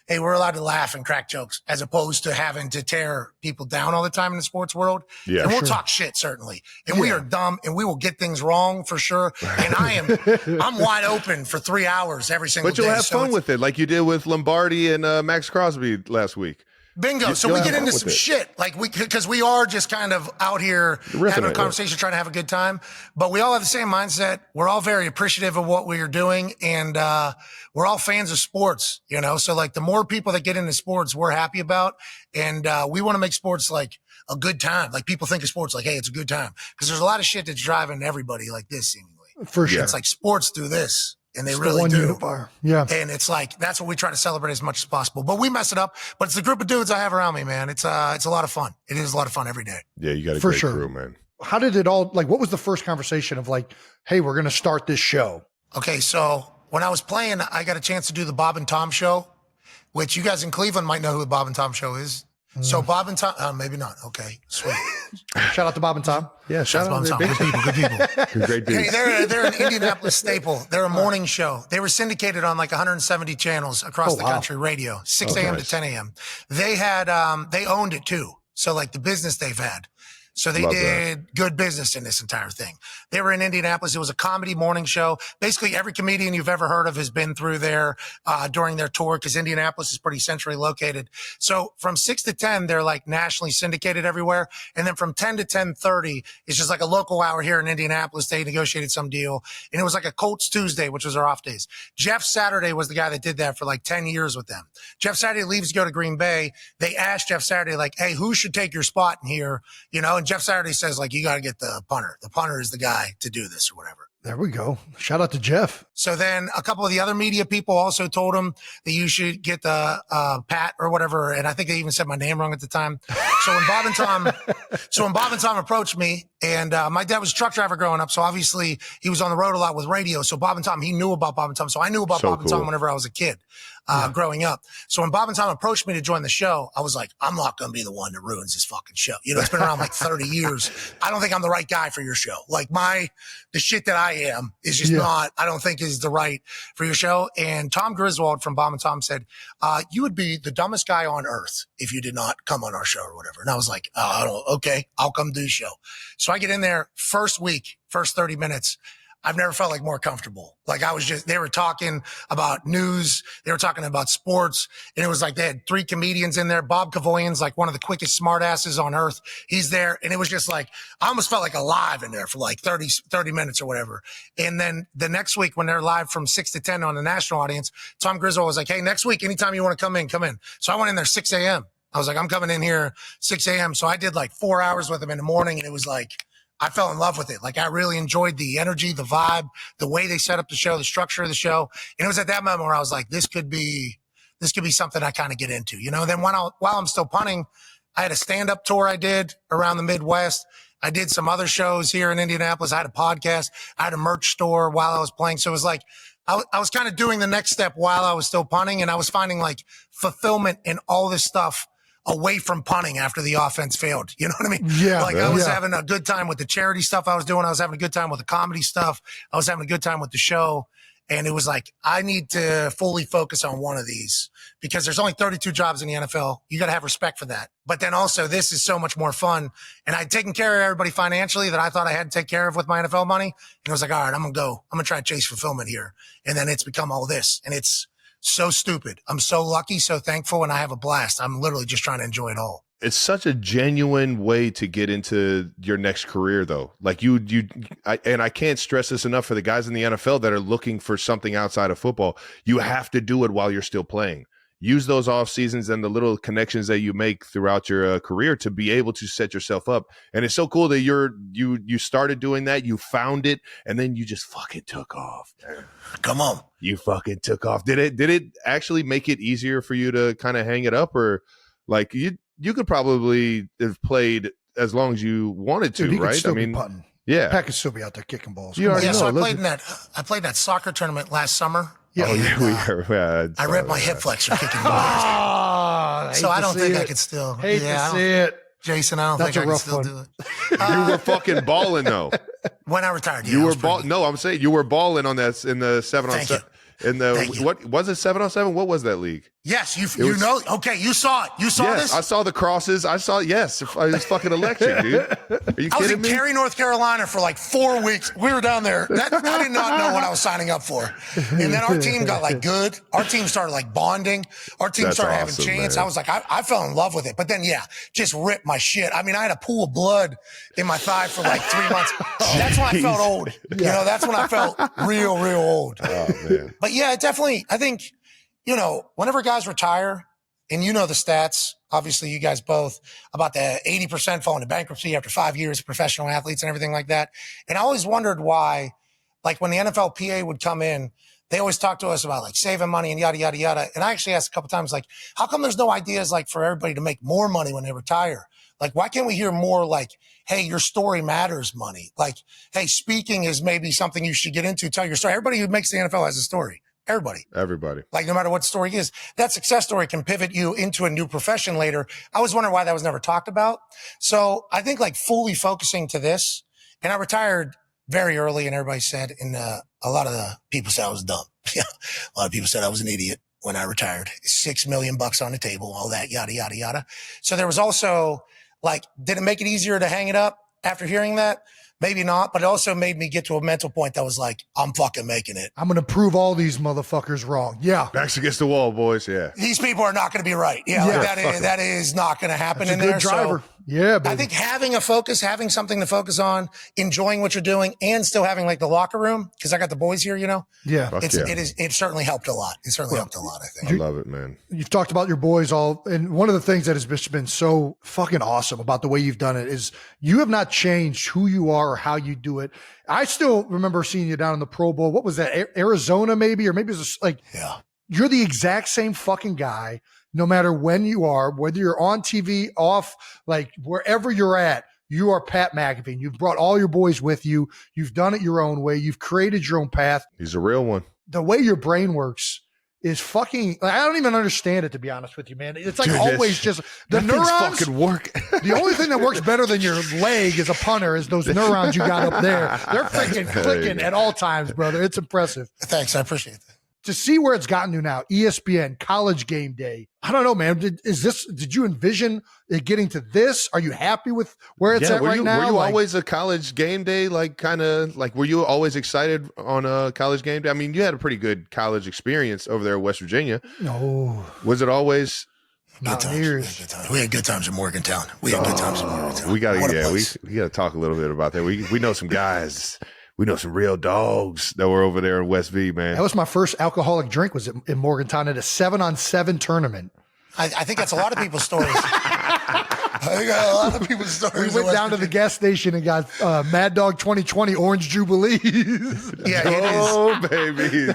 hey, we're allowed to laugh and crack jokes, as opposed to having to tear people down all the time in the sports world. Yeah, and we'll talk shit, certainly. And we are dumb, and we will get things wrong for sure. And I'm wide open for 3 hours every single day. But you'll have fun with it, like you did with Lombardi and Max Crosby last week. Bingo. So we get into some shit, like because we are just kind of out here having a conversation, trying to have a good time. But we all have the same mindset. We're all very appreciative of what we are doing, and we're all fans of sports. So like the more people that get into sports, we're happy about, and we want to make sports like a good time. Like people think of sports like, hey, it's a good time, because there's a lot of shit that's driving everybody like this seemingly. For sure, it's like sports do this. And they it's really the do. Unifier. Yeah. And it's like, that's what we try to celebrate as much as possible. But we mess it up. But it's the group of dudes I have around me, man. It's a lot of fun. It is a lot of fun every day. Yeah, you got a great crew, man. How did it all, like, what was the first conversation of like, hey, we're going to start this show? Okay, so when I was playing, I got a chance to do the Bob and Tom show, which you guys in Cleveland might know who the Bob and Tom show is. So Bob and Tom, maybe not. Okay, sweet. Shout out to Bob and Tom. Yeah, shout out to Bob and Tom. Good people. They're great dudes. Hey, they're an Indianapolis staple. They're a morning show. They were syndicated on like 170 channels across the country, radio, 6 a.m. to 10 a.m. They had, they owned it too. So like the business they've had. So they did good business in this entire thing. They were in Indianapolis. It was a comedy morning show. Basically, every comedian you've ever heard of has been through there during their tour, because Indianapolis is pretty centrally located. So from 6 to 10, they're like nationally syndicated everywhere. And then from 10 to 10:30, it's just like a local hour here in Indianapolis. They negotiated some deal. And it was like a Colts Tuesday, which was our off days. Jeff Saturday was the guy that did that for like 10 years with them. Jeff Saturday leaves to go to Green Bay. They asked Jeff Saturday, like, hey, who should take your spot in here? And Jeff Saturday says, like, you got to get the punter. The punter is the guy to do this or whatever. There we go. Shout out to Jeff. So then a couple of the other media people also told him that you should get the Pat or whatever. And I think they even said my name wrong at the time. So when Bob and Tom approached me, and my dad was a truck driver growing up, so obviously he was on the road a lot with radio. So Bob and Tom, he knew about Bob and Tom. So I knew about Bob and Tom whenever I was a kid growing up. So when Bob and Tom approached me to join the show, I was like, I'm not going to be the one that ruins this fucking show. It's been around like 30 years. I don't think I'm the right guy for your show. Like the shit that I am is just not, I don't think is the right for your show. And Tom Griswold from Bob and Tom said, you would be the dumbest guy on earth if you did not come on our show or whatever. And I was like, okay, I'll come do the show. So I get in there first week, first 30 minutes. I've never felt like more comfortable. Like they were talking about news. They were talking about sports. And it was like they had 3 comedians in there. Bob Cavoyan's like one of the quickest smartasses on earth. He's there. And it was just like, I almost felt like alive in there for like 30 minutes or whatever. And then the next week when they're live from 6 to 10 on the national audience, Tom Griswold was like, hey, next week, anytime you want to come in, come in. So I went in there 6 a.m. I was like, I'm coming in here 6 a.m. So I did like 4 hours with him in the morning. And it was like, I fell in love with it. Like I really enjoyed the energy, the vibe, the way they set up the show, the structure of the show. And it was at that moment where I was like, this could be something I kind of get into, And then while I'm still punting, I had a stand-up tour I did around the Midwest. I did some other shows here in Indianapolis. I had a podcast. I had a merch store while I was playing. So it was like, I was kind of doing the next step while I was still punting, and I was finding like fulfillment in all this stuff away from punting after the offense failed. You know what I mean? Yeah. Like I was having a good time with the charity stuff I was doing. I was having a good time with the comedy stuff. I was having a good time with the show. And it was like, I need to fully focus on one of these because there's only 32 jobs in the NFL. You got to have respect for that. But then also this is so much more fun. And I'd taken care of everybody financially that I thought I had to take care of with my NFL money. And I was like, all right, I'm going to try to chase fulfillment here. And then it's become all this. And it's so stupid. I'm so lucky, so thankful, and I have a blast. I'm literally just trying to enjoy it all. It's such a genuine way to get into your next career, though. Like I can't stress this enough for the guys in the NFL that are looking for something outside of football. You have to do it while you're still playing. Use those off seasons and the little connections that you make throughout your career to be able to set yourself up. And it's so cool that you started doing that, you found it, and then you just fucking took off. Come on, you fucking took off. Did it actually make it easier for you to kind of hang it up, or like you could probably have played as long as you wanted to, dude, right? I mean, punting. Yeah, Pat could still be out there kicking balls. So I played that soccer tournament last summer. Yeah, I ripped my hip flexor kicking balls. So I don't think I could still. Hate to see it. Jason, I don't think I can still do it. You were fucking balling though. When I retired, yeah, You I were was pretty good. No, I'm saying you were balling on that in the 7-on-7. Thank In the Thank you. what was it 7-on-7? What was that league? Yes, you was- know. Okay, you saw it. You saw Yes, this. I saw the crosses. I saw yes. It was fucking electric, dude. Are you I was kidding in me? Cary, North Carolina for like 4 weeks. We were down there. I did not know what I was signing up for. And then our team got like good. Our team started like bonding. Our team That's started awesome, having chance. man. I was like, I fell in love with it. But then, yeah, just ripped my shit. I mean, I had a pool of blood in my thigh for like 3 months. That's when I felt old. You know, that's when I felt real old. Oh man. But yeah, it definitely, I think, you know, whenever guys retire, and you know the stats, obviously you guys both, about the 80% fall into bankruptcy after 5 years of professional athletes and everything like that. And I always wondered why, like when the NFLPA would come in, they always talk to us about like saving money and yada, yada, yada. And I actually asked a couple times, like, how come there's no ideas like for everybody to make more money when they retire? Like, why can't we hear more like, hey, your story matters money? Like, hey, speaking is maybe something you should get into, tell your story. Everybody who makes the NFL has a story. Everybody. Like, no matter what story is, that success story can pivot you into a new profession later. I was wondering why that was never talked about. So I think like fully focusing to this, and I retired very early, and everybody said, and a lot of the people said I was dumb. Yeah, a lot of people said I was an idiot when I retired. $6 million on the table, all that, yada, yada, yada. So there was also like, did it make it easier to hang it up after hearing that? Maybe not, but it also made me get to a mental point that was like, I'm fucking making it. I'm going to prove all these motherfuckers wrong. Yeah. Backs against the wall, boys. Yeah. These people are not going to be right. Yeah, Yeah. like that is not going to happen That's in a good there. driver. So Yeah, baby. I think having a focus, having something to focus on, enjoying what you're doing, and still having like the locker room, because I got the boys here, you know, yeah. Fuck it certainly helped a lot. It certainly helped a lot, I think. I love it, man. You've talked about your boys all, and one of the things that has been so fucking awesome about the way you've done it is you have not changed who you are or how you do it. I still remember seeing you down in the Pro Bowl. What was that? Arizona, maybe? Or maybe it was like, Yeah. you're the exact same fucking guy, no matter when you are, whether you're on TV, off, like wherever you're at, you are Pat McAfee. And you've brought all your boys with you. You've done it your own way. You've created your own path. He's a real one. The way your brain works is fucking, I don't even understand it, to be honest with you, man. It's like Dude, always just the That thing's neurons. fucking work. The only thing that works better than your leg as a punter is those neurons you got up there. They're freaking clicking at all times, brother. It's impressive. Thanks. I appreciate that. To see where it's gotten to now, ESPN, College Game Day. I don't know, man. Did you envision it getting to this? Are you happy with where it's at right now? Were you always a college game day, like kind of like, were you always excited on a college game day? I mean, you had a pretty good college experience over there in West Virginia. No. Was it always? Good times. We had good times in Morgantown. We got to talk a little bit about that. We know some guys. We know some real dogs that were over there in West V, man. That was my first alcoholic drink, was in Morgantown at a 7-on-7 tournament. I think that's a lot of people's stories. I think a lot of people's stories. We went down to the gas station and got Mad Dog 2020 Orange Jubilees. Yeah, it is. Oh, baby.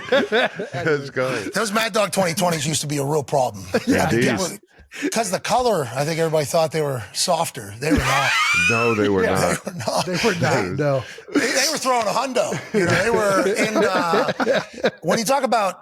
Let's go. Those Mad Dog 2020s used to be a real problem. Indeed. Because the color, I think everybody thought they were softer. They were not. No, they were Yeah. not. They were not. They were not, no. They were throwing a hundo. You know, they were in. When you talk about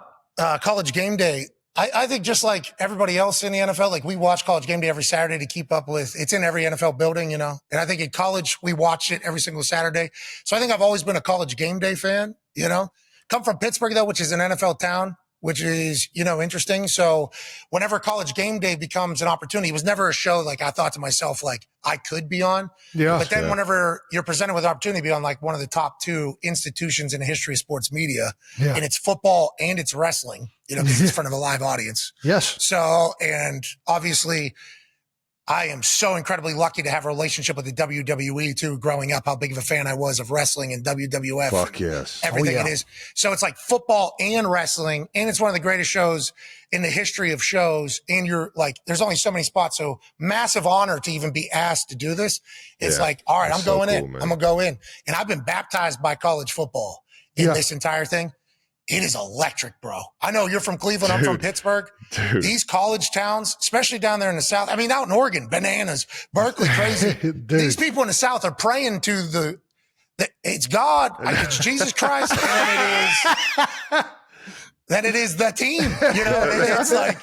College Game Day, I think just like everybody else in the NFL, like we watch College Game Day every Saturday to keep up with. It's in every NFL building, you know. And I think in college we watch it every single Saturday. So I think I've always been a College Game Day fan. You know, come from Pittsburgh though, which is an NFL town, which is, you know, interesting. So whenever College Game Day becomes an opportunity, it was never a show like I thought to myself, like I could be on. Yeah. But then whenever you're presented with the opportunity to be on like one of the top two institutions in the history of sports media, Yeah. and it's football and it's wrestling, you know, because it's in front of a live audience. Yes. So, and obviously I am so incredibly lucky to have a relationship with the WWE too, growing up, how big of a fan I was of wrestling and WWF. Fuck yes. Everything Oh, yeah. it is. So it's like football and wrestling. And it's one of the greatest shows in the history of shows. And you're like, there's only so many spots. So massive honor to even be asked to do this. It's Yeah. like, all right, That's I'm so going cool, in. man. I'm going to go in. And I've been baptized by college football in Yeah. this entire thing. It is electric, bro. I know you're from Cleveland. I'm from Dude. Pittsburgh. Dude. These college towns, especially down there in the South. I mean, out in Oregon, bananas, Berkeley, crazy. Dude. These people in the South are praying to the it's God, it's Jesus Christ, and it is the team. You know, it's like,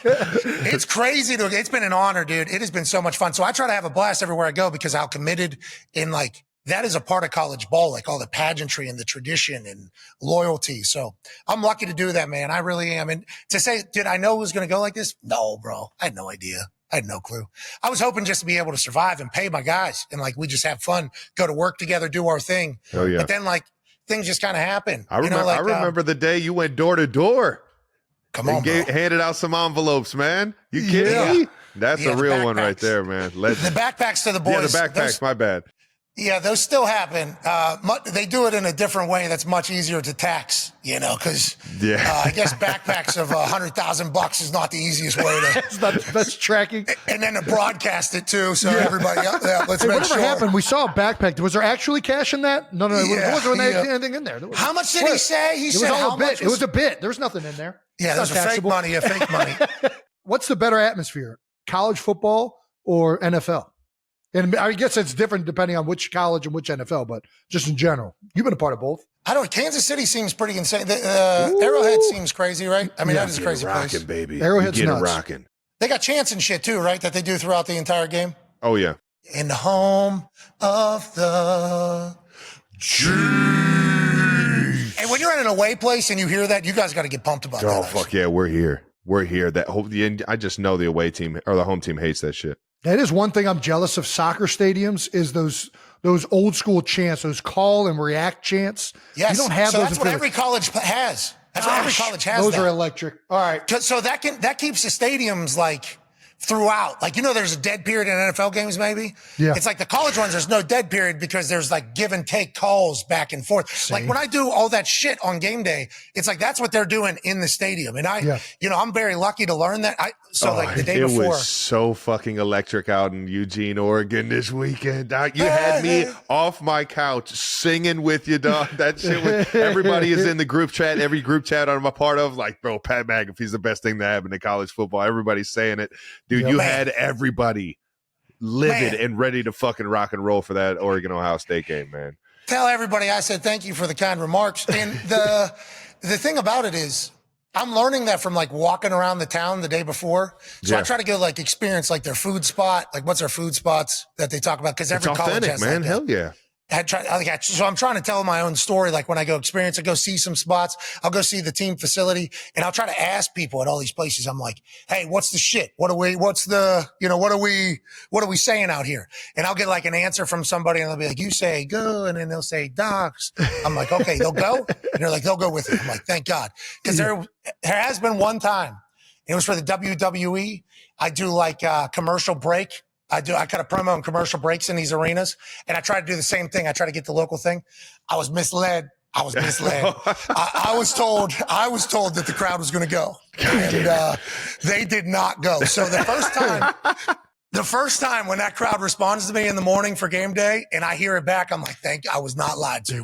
it's crazy. It's been an honor, dude. It has been so much fun. So I try to have a blast everywhere I go because how committed and like that is a part of college ball, like all the pageantry and the tradition and loyalty. So I'm lucky to do that, man. I really am. And to say, did I know it was going to go like this? No, bro. I had no idea. I had no clue. I was hoping just to be able to survive and pay my guys and like we just have fun, go to work together, do our thing. Oh yeah. But then like things just kind of happen. I remember the day you went door to door. Come on, bro. Handed out some envelopes, man. You kidding me? That's a real one right there, man. The backpacks to the boys. Yeah, the backpacks. My bad. Yeah, those still happen. They do it in a different way that's much easier to tax, because I guess backpacks of $100,000 is not the easiest way to. It's not the best tracking. And then to broadcast it too, so everybody, let's make whatever sure. happened, we saw a backpack. Was there actually cash in that? No. There wasn't anything in there. How much did he say? He said was all how a bit. much? It was a bit. There was nothing in there. Yeah, there's a fake money, fake money. What's the better atmosphere, college football or NFL? And I guess it's different depending on which college and which NFL, but just in general. You've been a part of both. I don't know. Kansas City seems pretty insane. Arrowhead seems crazy, right? I mean, that is a crazy place. Rocking, baby. Arrowhead's nuts. Rocking. They got chants and shit too, right? That they do throughout the entire game. Oh, yeah. In the home of the Chiefs. And when you're in an away place and you hear that, you guys got to get pumped about that. Oh, fuck yeah. We're here. I just know the away team or the home team hates that shit. That is one thing I'm jealous of soccer stadiums is those old school chants, those call and react chants. Yes. You don't have those. That's what every college has. That's what every college has. Those are electric. All right. So that keeps the stadiums like throughout. Like, there's a dead period in NFL games maybe. Yeah. It's like the college ones, there's no dead period because there's like give and take calls back and forth. Like when I do all that shit on game day, it's like that's what they're doing in the stadium. And I'm very lucky to learn that. The day before. It was so fucking electric out in Eugene, Oregon this weekend. You had me off my couch singing with you, dog. That shit was, everybody is in the group chat, every group chat I'm a part of, like, bro, Pat McAfee's the best thing to happen in college football. Everybody's saying it. Dude, you had everybody livid and ready to fucking rock and roll for that Oregon-Ohio State game, man. Tell everybody I said thank you for the kind remarks. And the thing about it is, I'm learning that from like walking around the town the day before. So I try to go like experience like their food spot, like what's their food spots that they talk about. Cause every college has man. Like Hell yeah. So I'm trying to tell my own story. Like when I go experience it, go see some spots. I'll go see the team facility and I'll try to ask people at all these places. I'm like, hey, what's the shit? What are we saying out here? And I'll get like an answer from somebody and they'll be like, you say go. And then they'll say docs. I'm like, okay, they'll go. And they're like, they'll go with it. I'm like, thank God. Cause there has been one time. It was for the WWE. I do like a commercial break. I cut a promo and commercial breaks in these arenas, and I try to do the same thing. I try to get the local thing. I was misled. I was told that the crowd was going to go, and they did not go. So the first time when that crowd responds to me in the morning for game day, and I hear it back, I'm like, I was not lied to.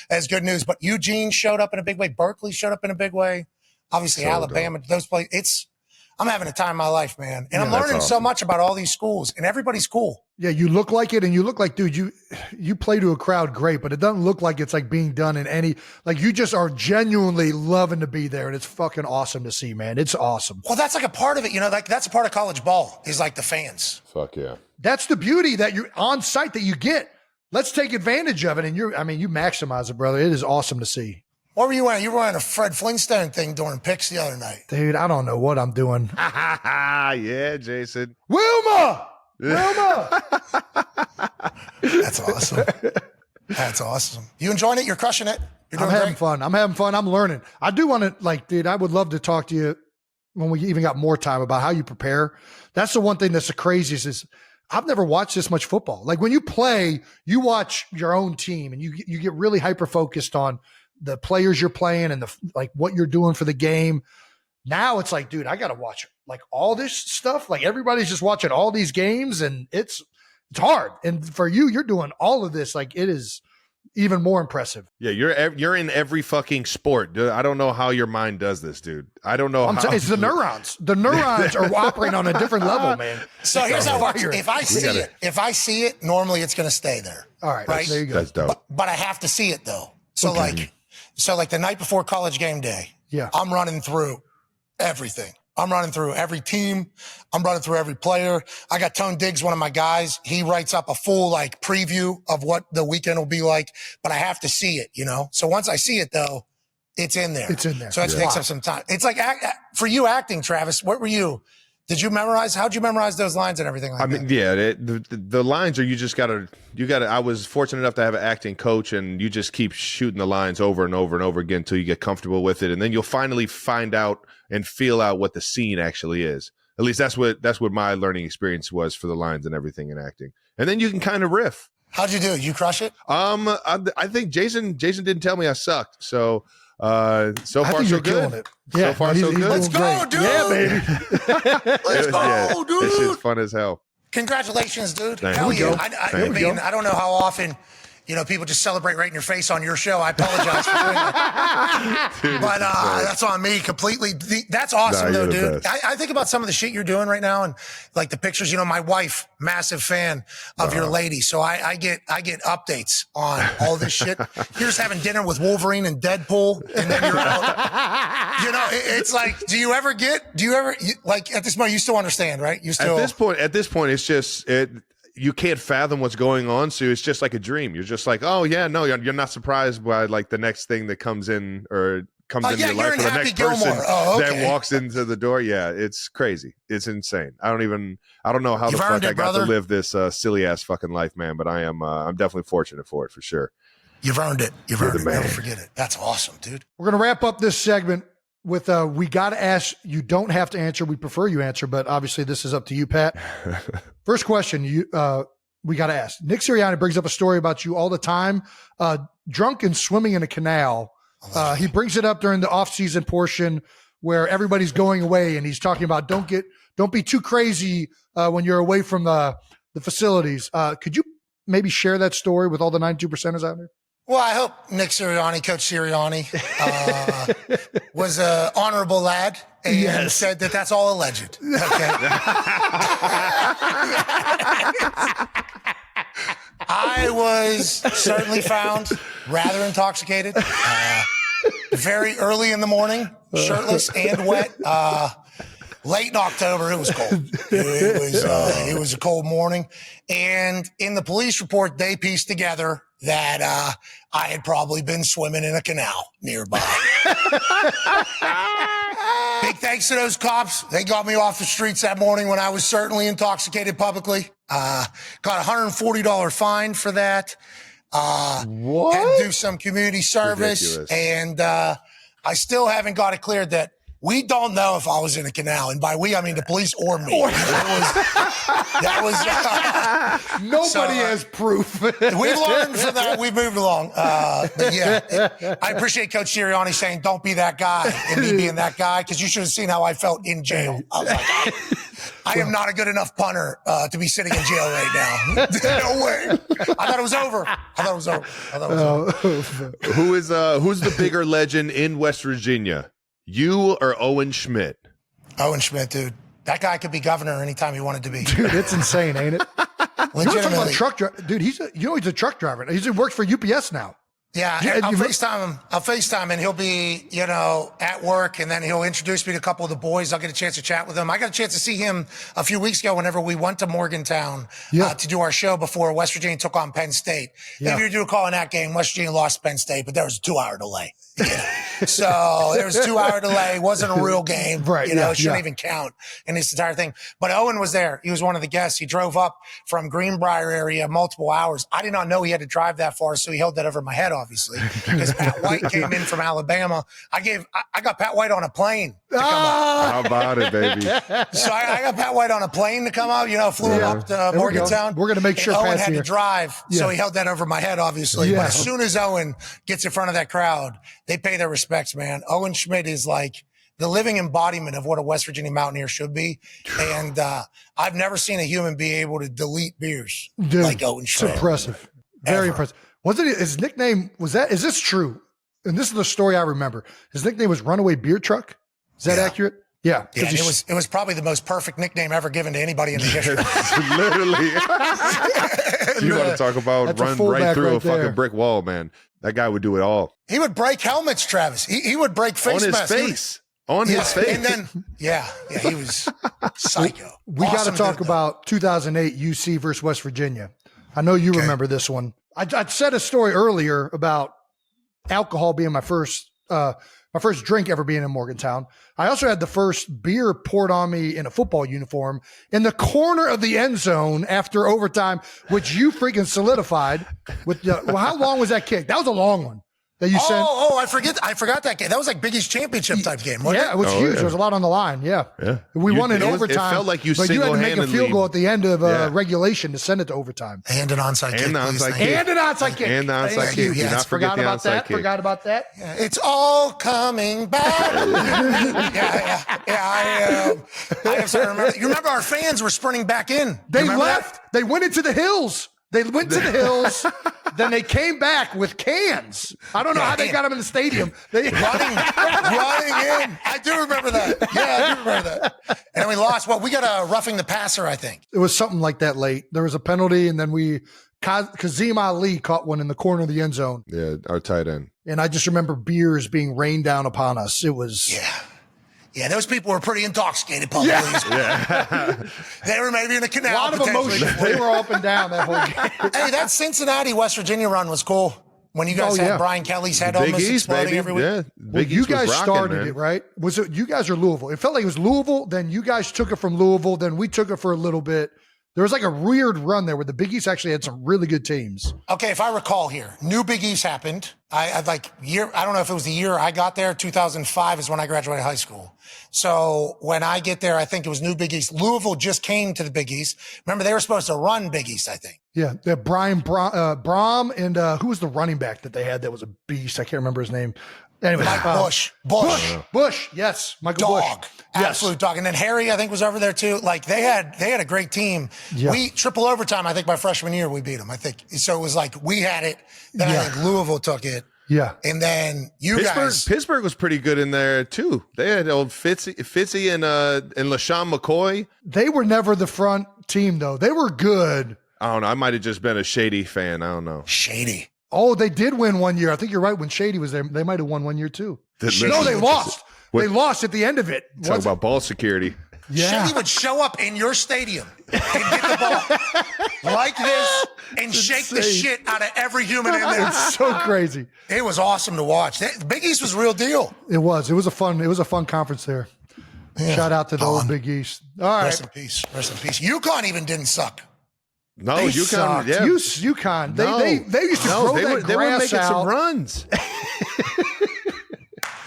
That's good news. But Eugene showed up in a big way. Berkeley showed up in a big way. Obviously, Alabama, those places. I'm having a time of my life, man. And I'm learning so much about all these schools, and everybody's cool. Yeah, you look like it, and you look like, dude, you play to a crowd great, but it doesn't look like it's like being done in any, like you just are genuinely loving to be there, and it's fucking awesome to see, man. It's awesome. Well, that's like a part of it, like that's a part of college ball is like the fans. Fuck yeah. That's the beauty that you're on site that you get. Let's take advantage of it, and you maximize it, brother. It is awesome to see. What were you wearing? You were wearing a Fred Flintstone thing during picks the other night. Dude, I don't know what I'm doing. Yeah, Jason. Wilma! That's awesome. That's awesome. You enjoying it? You're crushing it? I'm having fun. I'm learning. I do want to, dude, I would love to talk to you when we even got more time about how you prepare. That's the one thing that's the craziest is I've never watched this much football. Like when you play, you watch your own team and you get really hyper-focused on the players you're playing and what you're doing for the game. Now it's like, dude, I got to watch like all this stuff. Like everybody's just watching all these games and it's hard. And for you're doing all of this. Like it is even more impressive. Yeah. You're in every fucking sport. I don't know how your mind does this, dude. I don't know how. It's the neurons. The neurons are operating on a different level, man. So here's how it works. If I see it, normally it's going to stay there. All right. Right. There you go. That's dope. But I have to see it though. So like the night before college game day, I'm running through everything. I'm running through every team. I'm running through every player. I got Tone Diggs, one of my guys. He writes up a full like preview of what the weekend will be like, but I have to see it, you know? So once I see it though, it's in there. It's in there. So that takes up some time. It's like for you acting, Travis, what were you? Did you memorize? How'd you memorize those lines and everything like that? I mean, yeah, the lines are, you gotta, I was fortunate enough to have an acting coach, and you just keep shooting the lines over and over and over again until you get comfortable with it. And then you'll finally find out and feel out what the scene actually is. At least that's what my learning experience was for the lines and everything in acting. And then you can kind of riff. How'd you do? You crush it? I think Jason didn't tell me I sucked. So far so good. It. So far so good. Let's go, dude. Yeah, baby. Let's go, dude. This shit's fun as hell. Congratulations, dude. Thank Hell you. yeah. I mean, I don't know how often, you know, people just celebrate right in your face on your show. I apologize for doing that. Dude, but that's on me completely. That's awesome, though, you're the dude. best. I think about some of the shit you're doing right now and like the pictures. You know, my wife, massive fan of your lady. So I get updates on all this shit. You're just having dinner with Wolverine and Deadpool, and then you're out. You know, it's like, do you ever like at this point, you still understand, right? You still At this point, it's just you can't fathom what's going on, so it's just like a dream. You're just like, oh yeah, no, you're not surprised by like the next thing that comes in or comes into your life, or the next person that walks into the door. Yeah, it's crazy. It's insane. I don't know how the fuck I got to live this silly ass fucking life, man. But I'm definitely fortunate for it, for sure. You've earned it. You've earned it. Never forget it. That's awesome, dude. We're going to wrap up this segment with we got to ask. You don't have to answer. We prefer you answer, but obviously this is up to you, Pat. First question, we got to ask. Nick Sirianni brings up a story about you all the time, drunk and swimming in a canal. He brings it up during the off-season portion where everybody's going away, and he's talking about don't be too crazy when you're away from the facilities. Could you maybe share that story with all the 92%ers out there? Well, I hope Nick Sirianni, Coach Sirianni, was an honorable lad and said that that's all alleged. Okay. I was certainly found rather intoxicated, very early in the morning, shirtless and wet. Late in October, it was cold. It was a cold morning. And in the police report, they pieced together that I had probably been swimming in a canal nearby. Big thanks to those cops. They got me off the streets that morning when I was certainly intoxicated publicly. Got a $140 fine for that. What? Had to do some community service. Ridiculous. And I still haven't got it cleared that we don't know if I was in a canal. And by we, I mean the police or me. Nobody has proof. We've learned from that. We've moved along. But yeah, I appreciate Coach Sirianni saying, don't be that guy, and me being that guy, because you should have seen how I felt in jail. I was like, I am not a good enough punter to be sitting in jail right now. No way. I thought it was over. Who's the bigger legend in West Virginia? You or Owen Schmidt? Owen Schmidt, dude. That guy could be governor anytime he wanted to be. Dude, it's insane, ain't it? Legitimately. Truck driver. Dude, he's a truck driver. He works for UPS now. Yeah, I'll FaceTime him. I'll FaceTime and he'll be, at work, and then he'll introduce me to a couple of the boys. I'll get a chance to chat with him. I got a chance to see him a few weeks ago whenever we went to Morgantown to do our show before West Virginia took on Penn State. If you do recall in that game, West Virginia lost Penn State, but there was a 2-hour delay. So there was a 2-hour delay. It wasn't a real game. Right. It shouldn't even count in this entire thing. But Owen was there. He was one of the guests. He drove up from Greenbrier area multiple hours. I did not know he had to drive that far, so he held that over my head, obviously. Because Pat White came in from Alabama. I got Pat White on a plane to come up. How about it, baby? So I got Pat White on a plane to come up. Flew him up to Morgantown. We're going to make sure Owen Pat's had here. to drive, so he held that over my head, obviously. Yeah. But as soon as Owen gets in front of that crowd, they pay their respects, man. Owen Schmidt is like the living embodiment of what a West Virginia Mountaineer should be. And I've never seen a human be able to delete beers like Owen Schmidt. It's impressive. Very impressive. Wasn't it his nickname? Is this true? And this is the story I remember. His nickname was Runaway Beer Truck. Is that accurate? Yeah. Yeah, it was probably the most perfect nickname ever given to anybody in the history. Literally. You want to talk about run right through a fucking there. brick wall, man. That guy would do it all. He would break helmets, Travis. He would break face On his masks. face. on Yeah, his face. and then he was psycho. We got to Awesome talk dude, about 2008 UC versus West Virginia. I know you remember this one. I said a story earlier about alcohol being my first drink ever being in Morgantown. I also had the first beer poured on me in a football uniform in the corner of the end zone after overtime, which you freaking solidified with how long was that kick? That was a long one that you sent. I forgot that game. That was like Big East championship type game, wasn't Yeah, it was huge. yeah. There was a lot on the line. Yeah. We won in overtime. It felt like you but you had to make a single-handedly- field goal at the end of regulation to send it to overtime. And an onside kick. And the please. onside Thank kick. you. And an onside kick. And the onside Thank kick. you. Do Yes, not forget Forgot the about onside that. kick. Forgot about that. It's all coming back. I am sorry. Remember, you remember our fans were sprinting back in. They You remember left. They went into the hills. Then they came back with cans. I don't know how they got them in the stadium. They running in. I do remember that. Yeah, I do remember that. And then we lost. Well, we got a roughing the passer, I think. It was something like that late. There was a penalty, and then Kazim Ali caught one in the corner of the end zone. Yeah, our tight end. And I just remember beers being rained down upon us. It was Yeah, those people were pretty intoxicated publicly. Yeah. They were maybe in a a canal. lot of potentially. emotion. They were up and down that whole game. Hey, that Cincinnati, West Virginia run was cool. When you guys had Brian Kelly's head Big almost East, exploding baby. every week. Yeah. Well, Big you East was guys rocking, started man. it, right? Was it you guys or Louisville? It felt like it was Louisville. Then you guys took it from Louisville. Then we took it for a little bit. There was like a weird run there where the Big East actually had some really good teams. Okay, if I recall here, new Big East happened. I don't know if it was the year I got there. 2005 is when I graduated high school. So when I get there, I think it was new Big East. Louisville just came to the Big East. Remember, they were supposed to run Big East, I think. Yeah, Brian Brom and who was the running back that they had that was a beast? I can't remember his name. Anyway, Mike Bush. Bush. Yes, Michael Dog. Bush. Absolute dog. And then Harry, I think, was over there too. Like they had a great team. Yeah. We triple overtime, I think my freshman year we beat them. I think. So it was like we had it. Then I think Louisville took it. Yeah. And then guys. Pittsburgh was pretty good in there too. They had old Fitzy and LaShawn McCoy. They were never the front team though. They were good. I don't know. I might have just been a Shady fan. I don't know. Shady. Oh, they did win one year. I think you're right. When Shady was there, they might have won one year too. Listen, No, they lost. What- They lost at the end of it. Talk about ball security. Yeah. Shady would show up in your stadium and get the ball like this and shake the shit out of every human in there. It's so crazy. It was awesome to watch. The Big East was a real deal. It was a fun conference there. Yeah. Shout out to the old Big East. All right. Rest in peace. Rest in peace. UConn even didn't suck. No, They UConn. sucked. Yeah. UConn. They used to grow they that were, grass they were making out. some runs.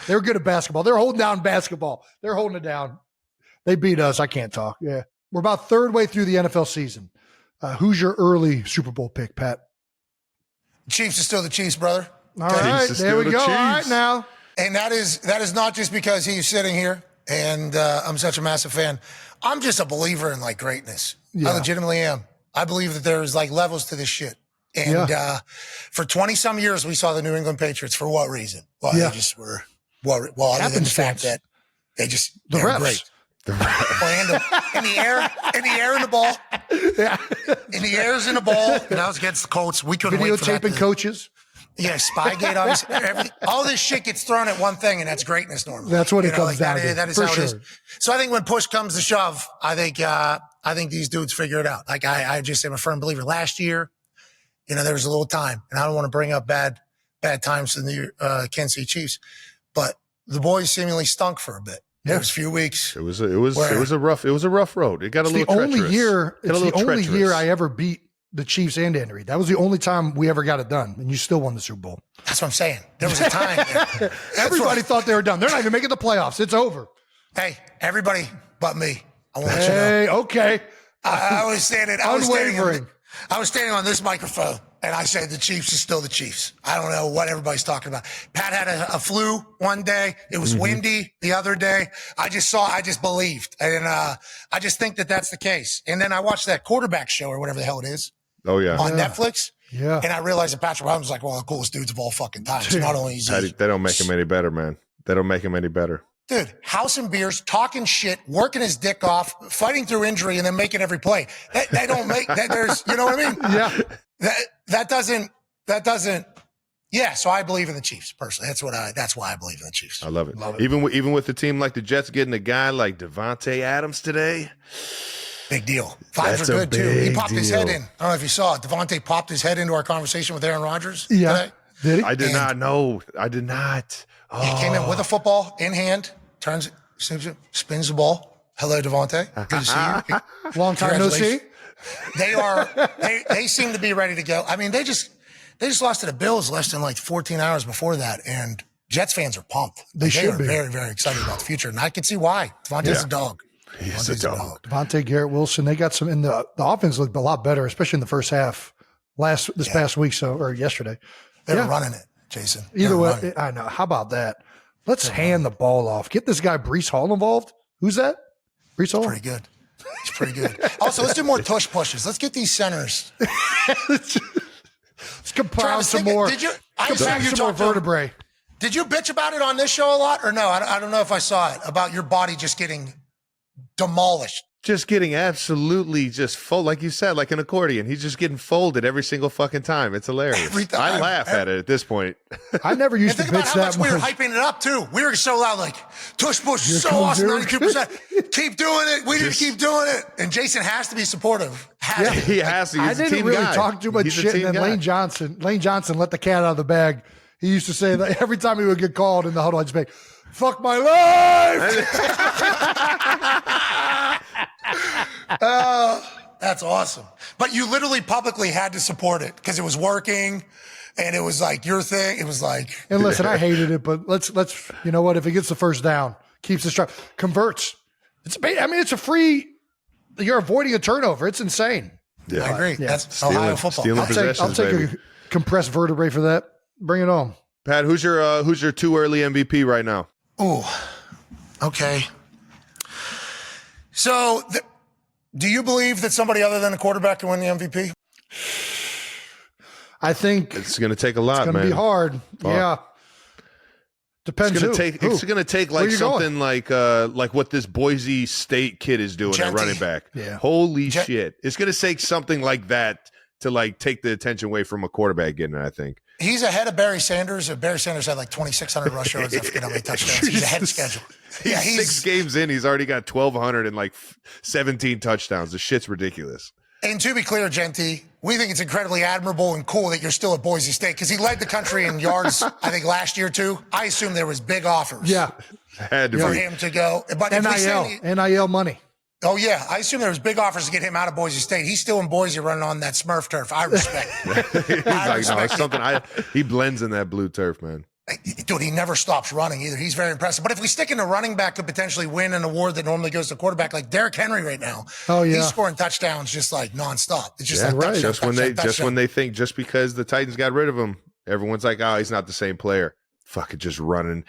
They were good at basketball. They're holding down basketball. They're holding it down. They beat us. I can't talk. Yeah. We're about third way through the NFL season. Who's your early Super Bowl pick, Pat? Chiefs are still the Chiefs, brother. All right. is There we still go. the All right Chiefs. now. And that is not just because he's sitting here and I'm such a massive fan. I'm just a believer in like greatness. Yeah. I legitimately am. I believe that there's like levels to this shit. And for 20 some years, we saw the New England Patriots. For what reason? Well, they just were, other than the fact that they The were refs. great. Well, in the air, and the ball. Yeah. In the airs and the ball. And I was against the Colts. We couldn't wait for that. Videotaping coaches. Yeah, Spygate, obviously. All this shit gets thrown at one thing, and that's greatness normally. That's what it comes like down that to, is, that is for how it sure. is. So I think when push comes to shove, I think these dudes figure it out. Like I just am a firm believer. Last year, there was a little time, and I don't want to bring up bad times for the Kansas City Chiefs, but the boys seemingly stunk for a bit. There was a few weeks. It was a rough road. It got a little treacherous. It's the only year I ever beat the Chiefs and Andy Reid. That was the only time we ever got it done, and you still won the Super Bowl. That's what I'm saying. There was a time. there. Everybody thought they were done. They're not even making the playoffs. It's over. Hey, everybody but me. I want to let you know. Hey, okay. I was standing. Unwavering. I was standing on this microphone, and I said the Chiefs are still the Chiefs. I don't know what everybody's talking about. Pat had a flu one day. It was windy the other day. I just believed. And I just think that that's the case. And then I watched that quarterback show or whatever the hell it is Oh yeah. on Netflix. Yeah. And I realized that Patrick Mahomes was like one of the coolest dudes of all fucking time. So not only is he, They don't make him any better, man. They don't make him any better. dude, house and beers, talking shit, working his dick off, fighting through injury, and then making every play. That don't make that. There's, you know what I mean? Yeah. That doesn't Yeah, so I believe in the Chiefs personally. That's why I believe in the Chiefs. I love it. Even with the team like the Jets getting a guy like Davante Adams today. Big deal. Vibes are good too. He popped his head in. I don't know if you saw it. Davante popped his head into our conversation with Aaron Rodgers today. Did he? I did not know. I did not. Oh. He came in with a football in hand, turns it, spins the ball. Hello, Davante. Good to see you. Long time no see. They seem to be ready to go. I mean, they just lost to the Bills less than like 14 hours before that, and Jets fans are pumped. They are very, very excited about the future, and I can see see Davante's a dog. He's a dog. Davante, Garrett Wilson, they got some in the offense looked a lot better, especially in the first half this past week or yesterday. They were running it, Jason. Either way, I know. How about that? Let's hand the ball off. Get this guy Breece Hall involved. Who's that? Breece Hall? Pretty good. He's pretty good. Also, let's do more tush pushes. Let's get these centers. Let's compound some more. Some more vertebrae. Did you bitch about it on this show a lot or no? I don't know if I saw it, about your body just getting demolished. Just getting absolutely just fold, like you said, like an accordion. He's just getting folded every single fucking time. It's hilarious. Every time. I laugh at it at this point. I never used to bitch that much. We were hyping it up too. We were so loud, like tush push, so awesome, 92%. Keep doing it. We need to keep doing it. And Jason has to be supportive. He has to. He's I didn't really talk too much shit. And then Lane Johnson let the cat out of the bag. He used to say that every time he would get called in the huddle, I'd just be, fuck my life. That's awesome. But you literally publicly had to support it because it was working and it was like your thing. It was like. And listen, I hated it, but let's you know what? If it gets the first down, keeps the strike, converts. It's a free. You're avoiding a turnover. It's insane. Yeah, I agree. Yeah. That's Ohio football. I'll take a compressed vertebrae for that. Bring it on. Pat, who's your too early MVP right now? Oh, okay. So, do you believe that somebody other than a quarterback can win the MVP? I think it's going to take a lot, man. It's going to be hard. Fuck. Yeah. Depends. It's going to take like something like what this Boise State kid is doing at running back. Yeah. Holy shit! It's going to take something like that to like take the attention away from a quarterback getting it. I think he's ahead of Barry Sanders. Barry Sanders had like 2,600 rush yards. I forget how many touchdowns. He's ahead of schedule. Yeah, he's 6 games in. He's already got 1,200 and like 17 touchdowns. The shit's ridiculous. And to be clear, Genty, we think it's incredibly admirable and cool that you're still at Boise State because he led the country in yards, I think, last year, too. I assume there was big offers had to for be. him to go. But NIL money. Oh, yeah. I assume there was big offers to get him out of Boise State. He's still in Boise running on that Smurf turf. I respect it. He blends in that blue turf, man. Dude, he never stops running either. He's very impressive. But if we stick in a running back could potentially win an award that normally goes to quarterback, like Derrick Henry right now. Oh yeah, he's scoring touchdowns just like nonstop. It's just when they think just because the Titans got rid of him, everyone's like, oh, he's not the same player. Fucking just running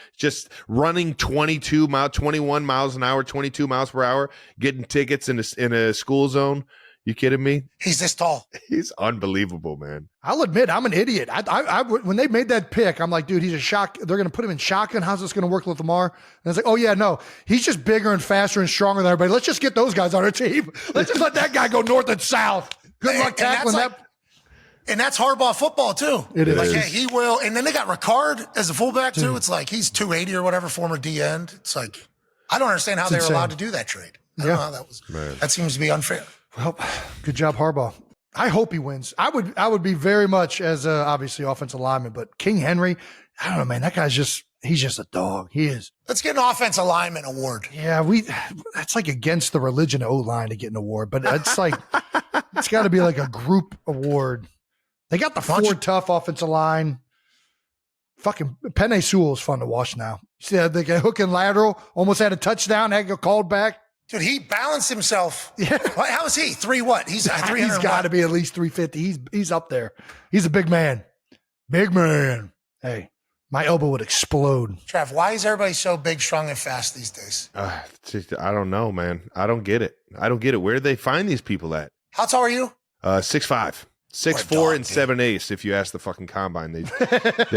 21 miles an hour, 22 miles per hour, getting tickets in a school zone. You kidding me? He's this tall. He's unbelievable, man. I'll admit, I'm an idiot. I when they made that pick, I'm like, dude, he's a shock. They're going to put him in shotgun. How's this going to work with Lamar? And it's like, oh, yeah, no. He's just bigger and faster and stronger than everybody. Let's just get those guys on our team. Let's just let that guy go north and south. Good luck tackling that. And that's hardball football, too. It is. Like, yeah, he will. And then they got Ricard as a fullback, too. It's like he's 280 or whatever, former D end. It's like, I don't understand how they were allowed to do that trade. I don't know how that was. Man. That seems to be unfair. Well, good job, Harbaugh. I hope he wins. I would be very much as obviously offensive lineman, but King Henry, I don't know, man. That guy's he's just a dog. He is. Let's get an offensive lineman award. Yeah, that's like against the religion of O-line to get an award, but it's like it's got to be like a group award. They got the 4 tough offensive line. Fucking Penei Sewell is fun to watch now. See that they get hook and lateral, almost had a touchdown, had to get called back. Dude, he balanced himself. Yeah. How is he? 3 what? He's 300. He's got to be at least 350. He's up there. He's a big man. Big man. Hey, my elbow would explode. Trav, why is everybody so big, strong, and fast these days? I don't know, man. I don't get it. Where do they find these people at? How tall are you? 6'5". 6'4" and 7/8. If you ask the fucking combine, they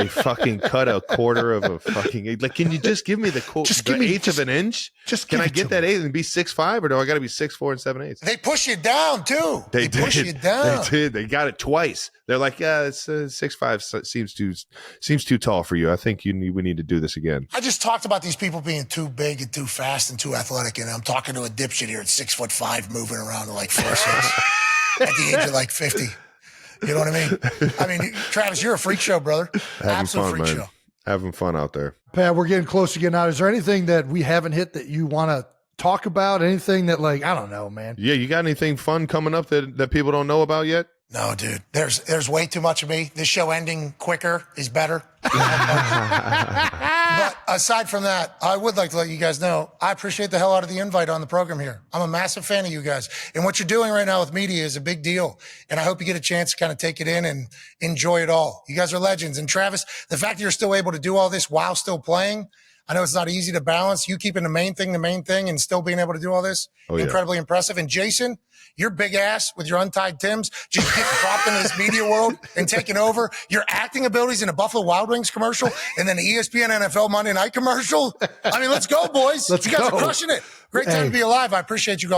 fucking cut a quarter of a fucking. Like, can you just give me the eighth of an inch? Can I get that eighth and be 6'5", or do I got to be 6'4" and 7/8? They push you down too. They push you down. They did. They got it twice. They're like, yeah, it's 6'5" seems too tall for you. I think we need to do this again. I just talked about these people being too big and too fast and too athletic, and I'm talking to a dipshit here at 6'5", moving around to like 4'6" at the age of like 50. You know what I mean? Travis, you're a freak show, brother. Absolute freak show. Having fun out there. Pat, we're getting close to getting out. Is there anything that we haven't hit that you want to talk about? Anything that, like, I don't know, man. Yeah, you got anything fun coming up that people don't know about yet? No, dude. There's way too much of me. This show ending quicker is better. But aside from that, I would like to let you guys know I appreciate the hell out of the invite on the program here. I'm a massive fan of you guys. And what you're doing right now with media is a big deal. And I hope you get a chance to kind of take it in and enjoy it all. You guys are legends. And Travis, the fact that you're still able to do all this while still playing, I know it's not easy to balance. You keeping the main thing, and still being able to do all this, incredibly impressive. And Jason, your big ass with your untied Timbs, just getting dropped into this media world and taking over. Your acting abilities in a Buffalo Wild Wings commercial and then the ESPN NFL Monday Night commercial. I mean, let's go, boys. You guys are crushing it. Great time to be alive. I appreciate you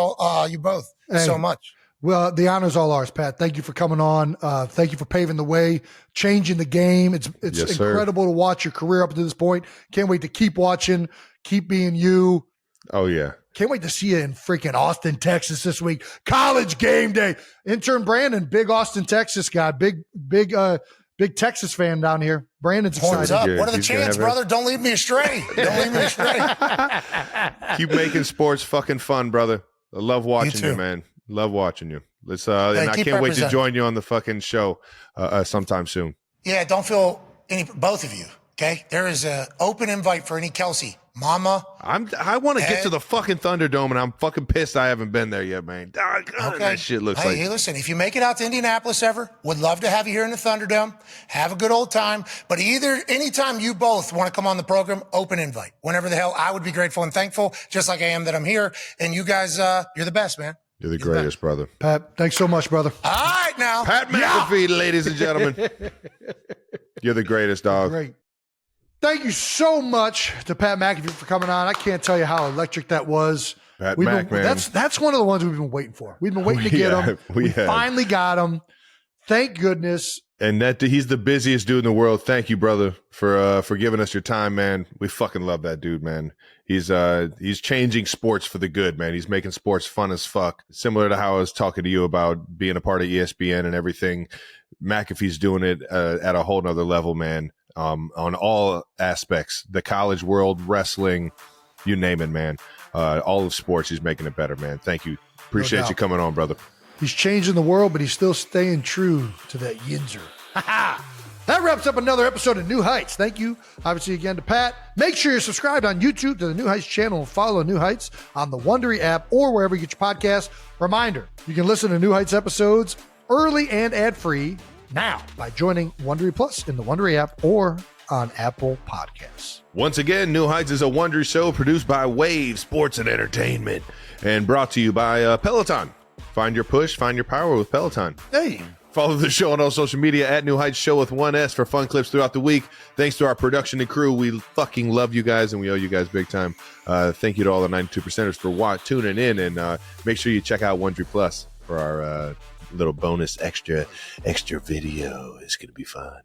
you both so much. Well, the honor's all ours, Pat. Thank you for coming on. Thank you for paving the way, changing the game. It's Yes, incredible to watch your career up to this point. Can't wait to keep watching, keep being you. Oh, yeah. Can't wait to see you in freaking Austin, Texas this week. College game day. Intern Brandon, big Austin, Texas guy, big Texas fan down here. Brandon's Horns excited. up. What are the chants, brother? Don't leave me astray. Don't leave me astray. Keep making sports fucking fun, brother. I love watching you, man. Love watching you. Let's and I can't wait to join you on the fucking show sometime soon. Yeah, don't feel both of you. Okay, there is an open invite for any Kelsey, Mama. I want to get to the fucking Thunderdome, and I'm fucking pissed I haven't been there yet, man. Okay. That shit looks like. Hey, listen, if you make it out to Indianapolis ever, would love to have you here in the Thunderdome. Have a good old time. But anytime you both want to come on the program, open invite. Whenever the hell, I would be grateful and thankful, just like I am that I'm here. And you guys, you're the best, man. You're the greatest, brother. Pat, thanks so much, brother. All right, now. Pat McAfee, ladies and gentlemen. You're the greatest, dog. Great. Thank you so much to Pat McAfee for coming on. I can't tell you how electric that was. Pat Mac, man. That's one of the ones we've been waiting for. We've been waiting to get him. We finally got him. Thank goodness. And he's the busiest dude in the world. Thank you, brother, for giving us your time, man. We fucking love that dude, man. He's changing sports for the good, man. He's making sports fun as fuck. Similar to how I was talking to you about being a part of ESPN and everything. McAfee's doing it at a whole nother level, man. On all aspects, the college world, wrestling, you name it, man. All of sports, he's making it better, man. Thank you. Appreciate you coming on, brother. He's changing the world, but he's still staying true to that Yinzer. That wraps up another episode of New Heights. Thank you, obviously, again to Pat. Make sure you're subscribed on YouTube to the New Heights channel and follow New Heights on the Wondery app or wherever you get your podcasts. Reminder, you can listen to New Heights episodes early and ad-free now by joining Wondery Plus in the Wondery app or on Apple Podcasts. Once again, New Heights is a Wondery show produced by Wave Sports and Entertainment and brought to you by Peloton. Find your push, find your power with Peloton. Hey. Follow the show on all social media at New Heights Show with 1S for fun clips throughout the week. Thanks to our production and crew. We fucking love you guys, and we owe you guys big time. Thank you to all the 92%ers for tuning in, and make sure you check out Wondery Plus for our little bonus extra video. It's going to be fun.